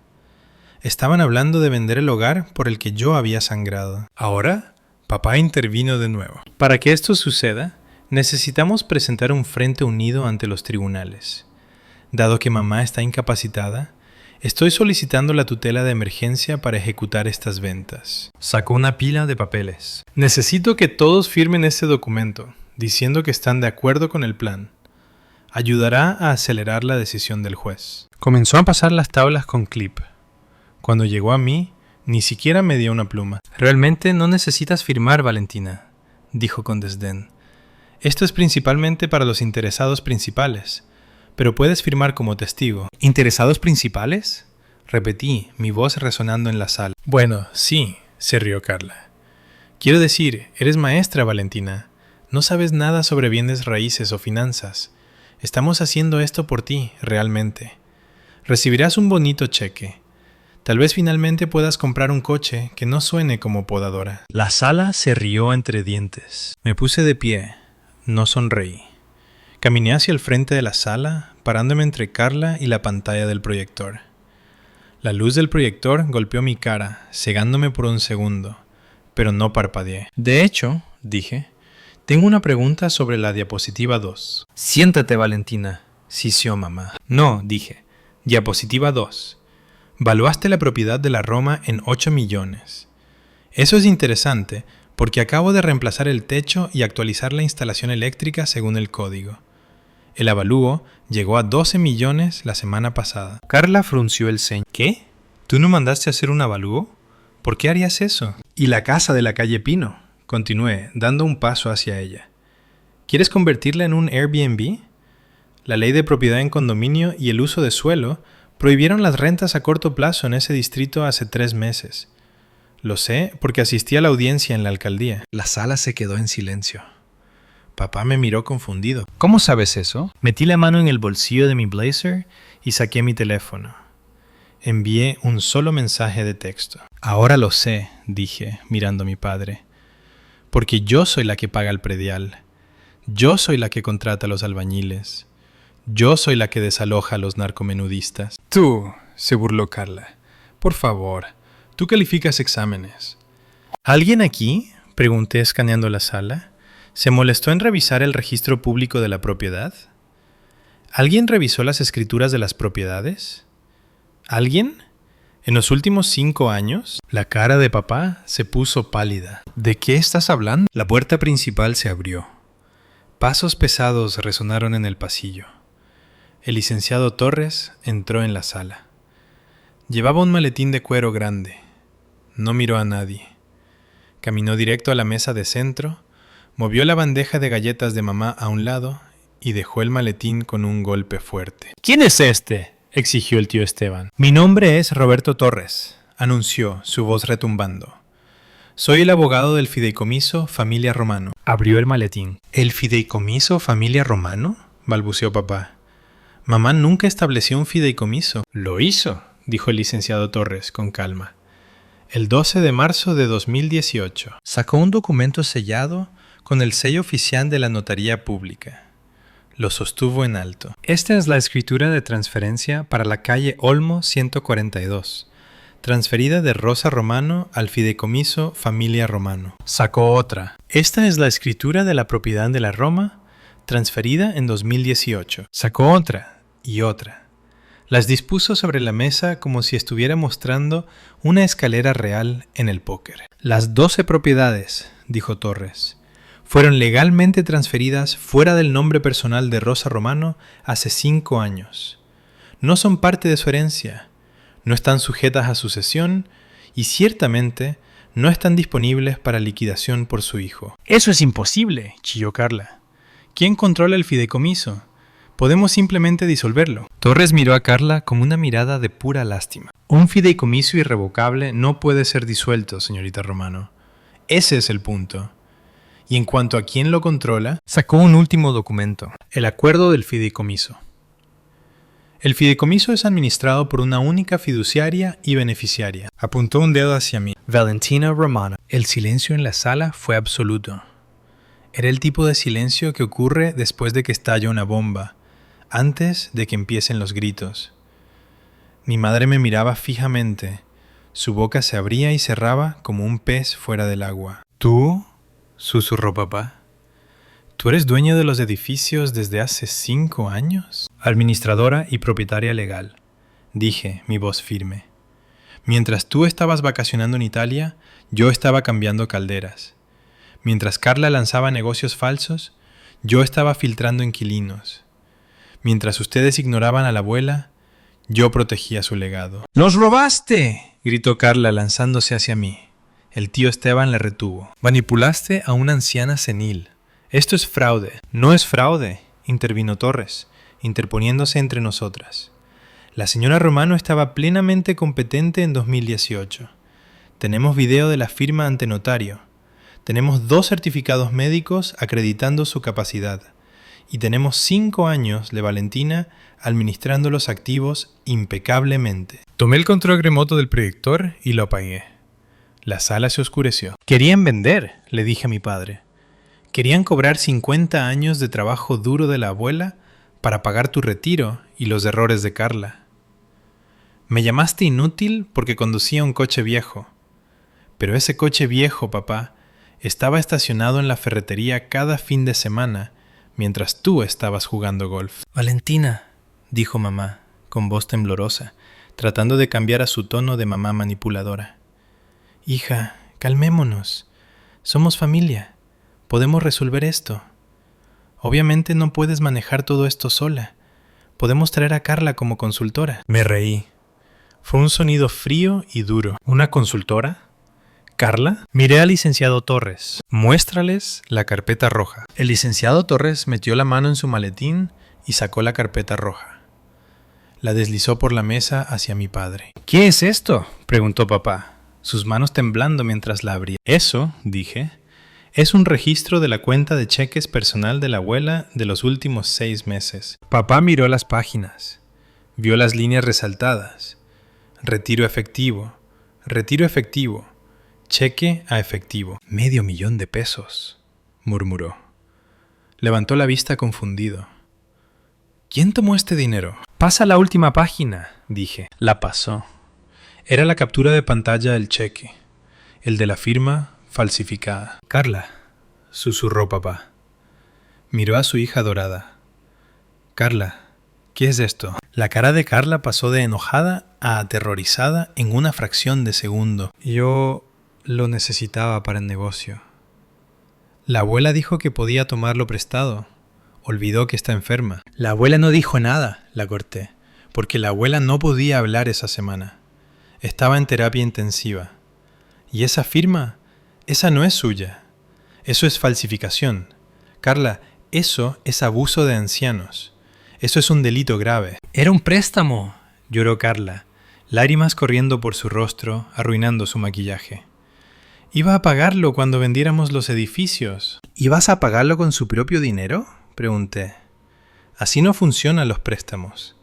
Estaban hablando de vender el hogar por el que yo había sangrado. Ahora, papá intervino de nuevo. Para que esto suceda, necesitamos presentar un frente unido ante los tribunales. Dado que mamá está incapacitada, estoy solicitando la tutela de emergencia para ejecutar estas ventas. Sacó una pila de papeles. Necesito que todos firmen este documento, diciendo que están de acuerdo con el plan. Ayudará a acelerar la decisión del juez. Comenzó a pasar las tablas con clip. Cuando llegó a mí, ni siquiera me dio una pluma. Realmente no necesitas firmar, Valentina, dijo con desdén. Esto es principalmente para los interesados principales, pero puedes firmar como testigo. ¿Interesados principales?, repetí, mi voz resonando en la sala. Bueno, sí, se rió Carla. Quiero decir, eres maestra, Valentina. No sabes nada sobre bienes raíces o finanzas. Estamos haciendo esto por ti, realmente. Recibirás un bonito cheque. Tal vez finalmente puedas comprar un coche que no suene como podadora. La sala se rió entre dientes. Me puse de pie. No sonreí. Caminé hacia el frente de la sala, parándome entre Carla y la pantalla del proyector. La luz del proyector golpeó mi cara, cegándome por un segundo, pero no parpadeé. De hecho, dije, tengo una pregunta sobre la diapositiva 2. Siéntate, Valentina, sisió mamá. No, dije, diapositiva 2. Valuaste la propiedad de la Roma en 8 millones. Eso es interesante porque acabo de reemplazar el techo y actualizar la instalación eléctrica según el código. El avalúo llegó a 12 millones la semana pasada. Carla frunció el ceño. ¿Qué? ¿Tú no mandaste a hacer un avalúo? ¿Por qué harías eso? Y la casa de la calle Pino, continué, dando un paso hacia ella. ¿Quieres convertirla en un Airbnb? La ley de propiedad en condominio y el uso de suelo prohibieron las rentas a corto plazo en ese distrito hace 3 meses. Lo sé porque asistí a la audiencia en la alcaldía. La sala se quedó en silencio. Papá me miró confundido. ¿Cómo sabes eso? Metí la mano en el bolsillo de mi blazer y saqué mi teléfono. Envié un solo mensaje de texto. Ahora lo sé, dije, mirando a mi padre. Porque yo soy la que paga el predial. Yo soy la que contrata a los albañiles. Yo soy la que desaloja a los narcomenudistas. Tú, se burló Carla. Por favor, tú calificas exámenes. ¿Alguien aquí?, pregunté escaneando la sala. ¿Se molestó en revisar el registro público de la propiedad? ¿Alguien revisó las escrituras de las propiedades? ¿Alguien? ¿En los últimos 5 años? La cara de papá se puso pálida. ¿De qué estás hablando? La puerta principal se abrió. Pasos pesados resonaron en el pasillo. El licenciado Torres entró en la sala. Llevaba un maletín de cuero grande. No miró a nadie. Caminó directo a la mesa de centro, movió la bandeja de galletas de mamá a un lado y dejó el maletín con un golpe fuerte. ¿Quién es este?, exigió el tío Esteban. Mi nombre es Roberto Torres, anunció, su voz retumbando. Soy el abogado del fideicomiso Familia Romano. Abrió el maletín. ¿El fideicomiso Familia Romano?, balbuceó papá. Mamá nunca estableció un fideicomiso. Lo hizo, dijo el licenciado Torres con calma. El 12 de marzo de 2018. Sacó un documento sellado con el sello oficial de la notaría pública. Lo sostuvo en alto. Esta es la escritura de transferencia para la calle Olmo 142, transferida de Rosa Romano al fideicomiso Familia Romano. Sacó otra. Esta es la escritura de la propiedad de la Roma, transferida en 2018. Sacó otra y otra. Las dispuso sobre la mesa como si estuviera mostrando una escalera real en el póker. Las 12 propiedades, dijo Torres, fueron legalmente transferidas fuera del nombre personal de Rosa Romano hace 5 años. No son parte de su herencia, no están sujetas a sucesión y ciertamente no están disponibles para liquidación por su hijo. ¡Eso es imposible!, chilló Carla. ¿Quién controla el fideicomiso? Podemos simplemente disolverlo. Torres miró a Carla con una mirada de pura lástima. Un fideicomiso irrevocable no puede ser disuelto, señorita Romano. Ese es el punto. Y en cuanto a quién lo controla, sacó un último documento. el acuerdo del fideicomiso. El fideicomiso es administrado por una única fiduciaria y beneficiaria. Apuntó un dedo hacia mí. Valentina Romana. El silencio en la sala fue absoluto. Era el tipo de silencio que ocurre después de que estalla una bomba, antes de que empiecen los gritos. Mi madre me miraba fijamente. Su boca se abría y cerraba como un pez fuera del agua. ¿Tú? Susurró papá. ¿Tú eres dueño de los edificios desde hace 5 años? Administradora y propietaria legal, dije, mi voz firme. Mientras tú estabas vacacionando en Italia, yo estaba cambiando calderas. Mientras Carla lanzaba negocios falsos, yo estaba filtrando inquilinos. Mientras ustedes ignoraban a la abuela, yo protegía su legado. ¡Nos robaste!, gritó Carla lanzándose hacia mí. El tío Esteban la retuvo. Manipulaste a una anciana senil. Esto es fraude. No es fraude, intervino Torres, interponiéndose entre nosotras. La señora Romano estaba plenamente competente en 2018. Tenemos video de la firma ante notario. Tenemos 2 certificados médicos acreditando su capacidad. Y tenemos 5 años de Valentina administrando los activos impecablemente. Tomé el control remoto del proyector y lo apagué. La sala se oscureció. Querían vender, le dije a mi padre. Querían cobrar 50 años de trabajo duro de la abuela para pagar tu retiro y los errores de Carla. Me llamaste inútil porque conducía un coche viejo. Pero ese coche viejo, papá, estaba estacionado en la ferretería cada fin de semana mientras tú estabas jugando golf. Valentina, dijo mamá, con voz temblorosa, tratando de cambiar a su tono de mamá manipuladora. Hija, calmémonos. Somos familia. Podemos resolver esto. Obviamente no puedes manejar todo esto sola. Podemos traer a Carla como consultora. Me reí. Fue un sonido frío y duro. ¿Una consultora? ¿Carla? Miré al licenciado Torres. Muéstrales la carpeta roja. El licenciado Torres metió la mano en su maletín y sacó la carpeta roja. La deslizó por la mesa hacia mi padre. ¿Qué es esto?, preguntó papá, sus manos temblando mientras la abría. Eso, dije, es un registro de la cuenta de cheques personal de la abuela de los últimos 6 meses. Papá miró las páginas. Vio las líneas resaltadas. Retiro efectivo, cheque a efectivo. $500,000 pesos, murmuró. Levantó la vista confundido. ¿Quién tomó este dinero? Pasa la última página, dije. La pasó. Era la captura de pantalla del cheque, el de la firma falsificada. Carla, susurró papá. Miró a su hija dorada. Carla, ¿qué es esto? La cara de Carla pasó de enojada a aterrorizada en una fracción de segundo. Yo lo necesitaba para el negocio. La abuela dijo que podía tomarlo prestado. Olvidó que está enferma. La abuela no dijo nada, la corté, porque la abuela no podía hablar esa semana. Estaba en terapia intensiva. Y esa firma, esa no es suya. Eso es falsificación. Carla, eso es abuso de ancianos. Eso es un delito grave. Era un préstamo, lloró Carla, lágrimas corriendo por su rostro, arruinando su maquillaje. Iba a pagarlo cuando vendiéramos los edificios. ¿Ibas a pagarlo con su propio dinero?, pregunté. Así no funcionan los préstamos.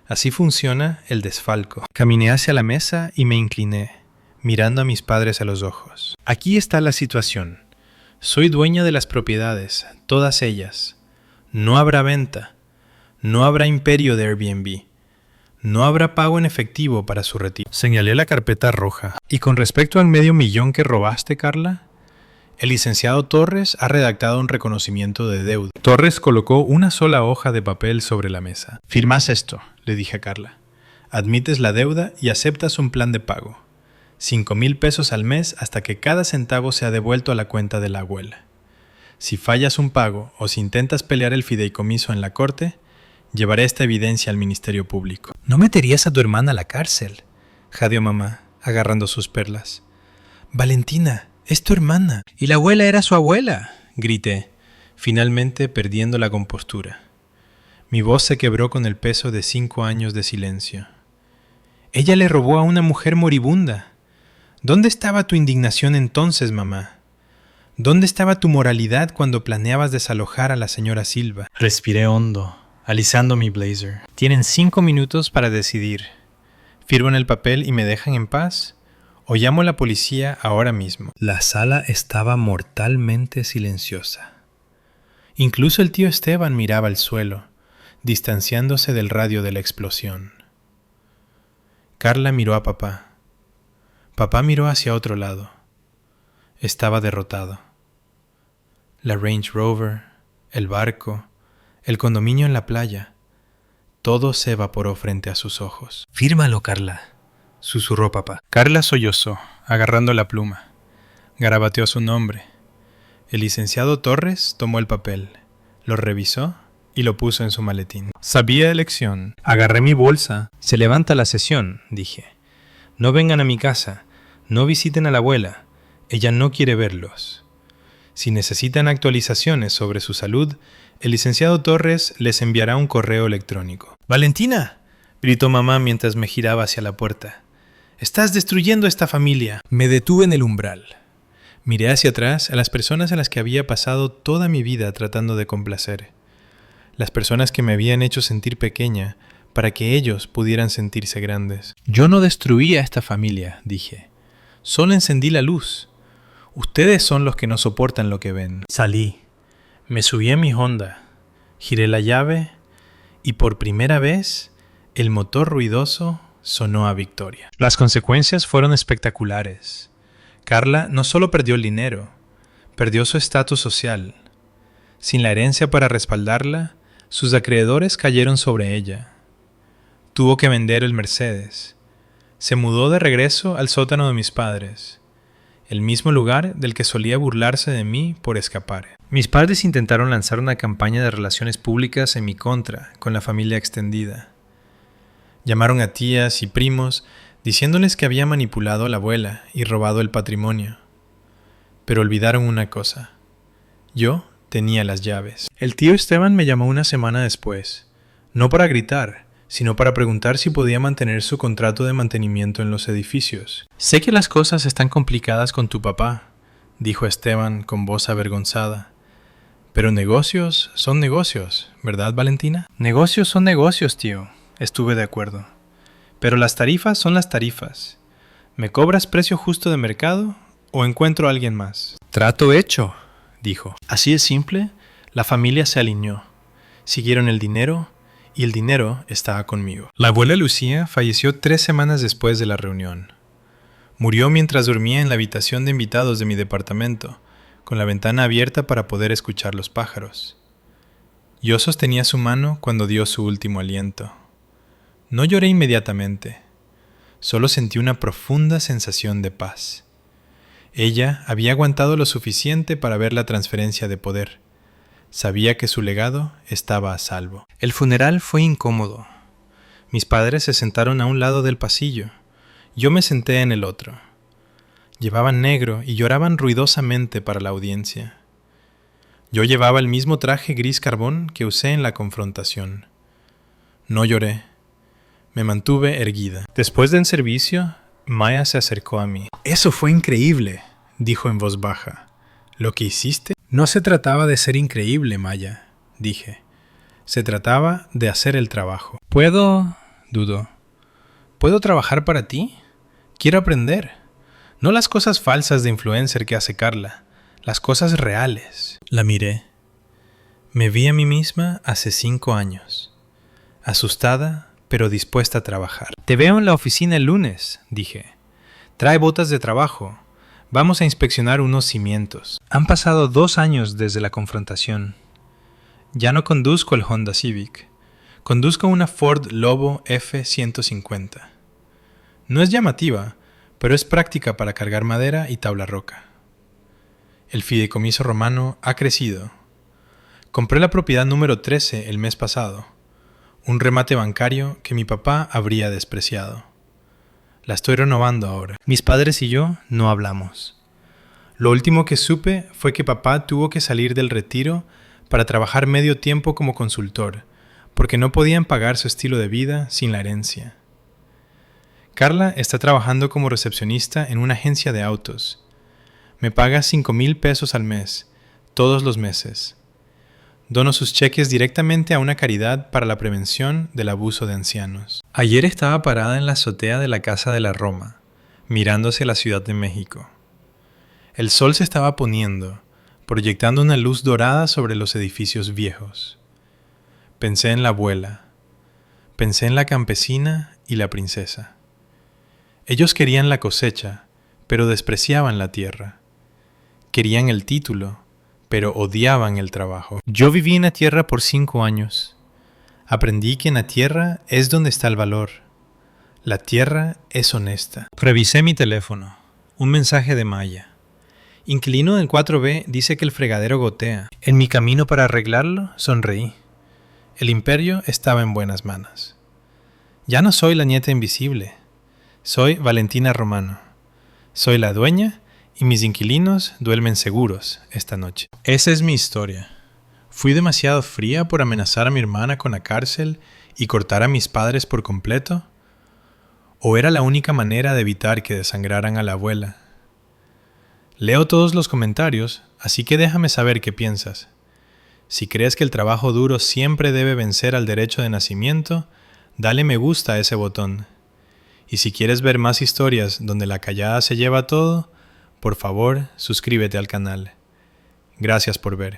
Así funciona el desfalco. Caminé hacia la mesa y me incliné, mirando a mis padres a los ojos. Aquí está la situación. Soy dueña de las propiedades, todas ellas. No habrá venta. No habrá imperio de Airbnb. No habrá pago en efectivo para su retiro. Señalé la carpeta roja. ¿Y con respecto al $500,000 que robaste, Carla? El licenciado Torres ha redactado un reconocimiento de deuda. Torres colocó una sola hoja de papel sobre la mesa. Firmas esto, le dije a Carla. Admites la deuda y aceptas un plan de pago. 5,000 pesos al mes hasta que cada centavo sea devuelto a la cuenta de la abuela. Si fallas un pago o si intentas pelear el fideicomiso en la corte, llevaré esta evidencia al Ministerio Público. ¿No meterías a tu hermana a la cárcel?, jadeó mamá, agarrando sus perlas. Valentina, es tu hermana. Y la abuela era su abuela, grité, finalmente perdiendo la compostura. Mi voz se quebró con el peso de 5 años de silencio. Ella le robó a una mujer moribunda. ¿Dónde estaba tu indignación entonces, mamá? ¿Dónde estaba tu moralidad cuando planeabas desalojar a la señora Silva? Respiré hondo, alisando mi blazer. Tienen 5 minutos para decidir. ¿Firman el papel y me dejan en paz? ¿O llamo a la policía ahora mismo? La sala estaba mortalmente silenciosa. Incluso el tío Esteban miraba al suelo, distanciándose del radio de la explosión. Carla miró a papá. Papá miró hacia otro lado. Estaba derrotado. La Range Rover, el barco, el condominio en la playa, todo se evaporó frente a sus ojos. «Fírmalo, Carla», susurró papá. Carla sollozó, agarrando la pluma. Garabateó su nombre. El licenciado Torres tomó el papel, lo revisó y lo puso en su maletín. Sabía elección. Agarré mi bolsa. «Se levanta la sesión», dije. «No vengan a mi casa. No visiten a la abuela. Ella no quiere verlos. Si necesitan actualizaciones sobre su salud, el licenciado Torres les enviará un correo electrónico». «¡Valentina!», gritó mamá mientras me giraba hacia la puerta. «Estás destruyendo esta familia». Me detuve en el umbral. Miré hacia atrás a las personas a las que había pasado toda mi vida tratando de complacer. Las personas que me habían hecho sentir pequeña para que ellos pudieran sentirse grandes. «Yo no destruí a esta familia», dije. «Solo encendí la luz. Ustedes son los que no soportan lo que ven». Salí. Me subí a mi Honda. Giré la llave y por primera vez el motor ruidoso sonó a victoria. Las consecuencias fueron espectaculares. Carla no solo perdió el dinero, perdió su estatus social. Sin la herencia para respaldarla, sus acreedores cayeron sobre ella. Tuvo que vender el Mercedes. Se mudó de regreso al sótano de mis padres, el mismo lugar del que solía burlarse de mí por escapar. Mis padres intentaron lanzar una campaña de relaciones públicas en mi contra con la familia extendida. Llamaron a tías y primos diciéndoles que había manipulado a la abuela y robado el patrimonio. Pero olvidaron una cosa. Yo tenía las llaves. El tío Esteban me llamó una semana después, no para gritar, sino para preguntar si podía mantener su contrato de mantenimiento en los edificios. «Sé que las cosas están complicadas con tu papá», dijo Esteban con voz avergonzada. «Pero negocios son negocios, ¿verdad, Valentina?» «Negocios son negocios, tío», estuve de acuerdo. «Pero las tarifas son las tarifas. ¿Me cobras precio justo de mercado o encuentro a alguien más?» «Trato hecho», dijo. Así de simple, la familia se alineó. Siguieron el dinero y el dinero estaba conmigo. La abuela Lucía falleció 3 semanas después de la reunión. Murió mientras dormía en la habitación de invitados de mi departamento, con la ventana abierta para poder escuchar los pájaros. Yo sostenía su mano cuando dio su último aliento. No lloré inmediatamente, solo sentí una profunda sensación de paz. Ella había aguantado lo suficiente para ver la transferencia de poder. Sabía que su legado estaba a salvo. El funeral fue incómodo. Mis padres se sentaron a un lado del pasillo. Yo me senté en el otro. Llevaban negro y lloraban ruidosamente para la audiencia. Yo llevaba el mismo traje gris carbón que usé en la confrontación. No lloré. Me mantuve erguida. Después del servicio, Maya se acercó a mí. «Eso fue increíble», dijo en voz baja. «¿Lo que hiciste?» «No se trataba de ser increíble, Maya», dije. «Se trataba de hacer el trabajo». «¿Puedo?» dudó. «¿Puedo trabajar para ti? Quiero aprender. No las cosas falsas de influencer que hace Carla, las cosas reales». La miré. Me vi a mí misma hace 5 años. Asustada, pero dispuesta a trabajar. «Te veo en la oficina el lunes», dije. «Trae botas de trabajo. Vamos a inspeccionar unos cimientos». Han pasado 2 años desde la confrontación. Ya no conduzco el Honda Civic. Conduzco una Ford Lobo F-150. No es llamativa, pero es práctica para cargar madera y tabla roca. El fideicomiso romano ha crecido. Compré la propiedad número 13 el mes pasado. Un remate bancario que mi papá habría despreciado. La estoy renovando ahora. Mis padres y yo no hablamos. Lo último que supe fue que papá tuvo que salir del retiro para trabajar medio tiempo como consultor, porque no podían pagar su estilo de vida sin la herencia. Carla está trabajando como recepcionista en una agencia de autos. Me paga 5,000 pesos al mes, todos los meses. Dono sus cheques directamente a una caridad para la prevención del abuso de ancianos. Ayer estaba parada en la azotea de la Casa de la Roma, mirando hacia la Ciudad de México. El sol se estaba poniendo, proyectando una luz dorada sobre los edificios viejos. Pensé en la abuela, pensé en la campesina y la princesa. Ellos querían la cosecha, pero despreciaban la tierra. Querían el título, pero odiaban el trabajo. Yo viví en la tierra por 5 años. Aprendí que en la tierra es donde está el valor. La tierra es honesta. Revisé mi teléfono. Un mensaje de Maya. Inquilino del 4B dice que el fregadero gotea. En mi camino para arreglarlo, sonreí. El imperio estaba en buenas manos. Ya no soy la nieta invisible. Soy Valentina Romano. Soy la dueña y mis inquilinos duermen seguros esta noche. Esa es mi historia. ¿Fui demasiado fría por amenazar a mi hermana con la cárcel y cortar a mis padres por completo? ¿O era la única manera de evitar que desangraran a la abuela? Leo todos los comentarios, así que déjame saber qué piensas. Si crees que el trabajo duro siempre debe vencer al derecho de nacimiento, dale me gusta a ese botón. Y si quieres ver más historias donde la callada se lleva todo, por favor, suscríbete al canal. Gracias por ver.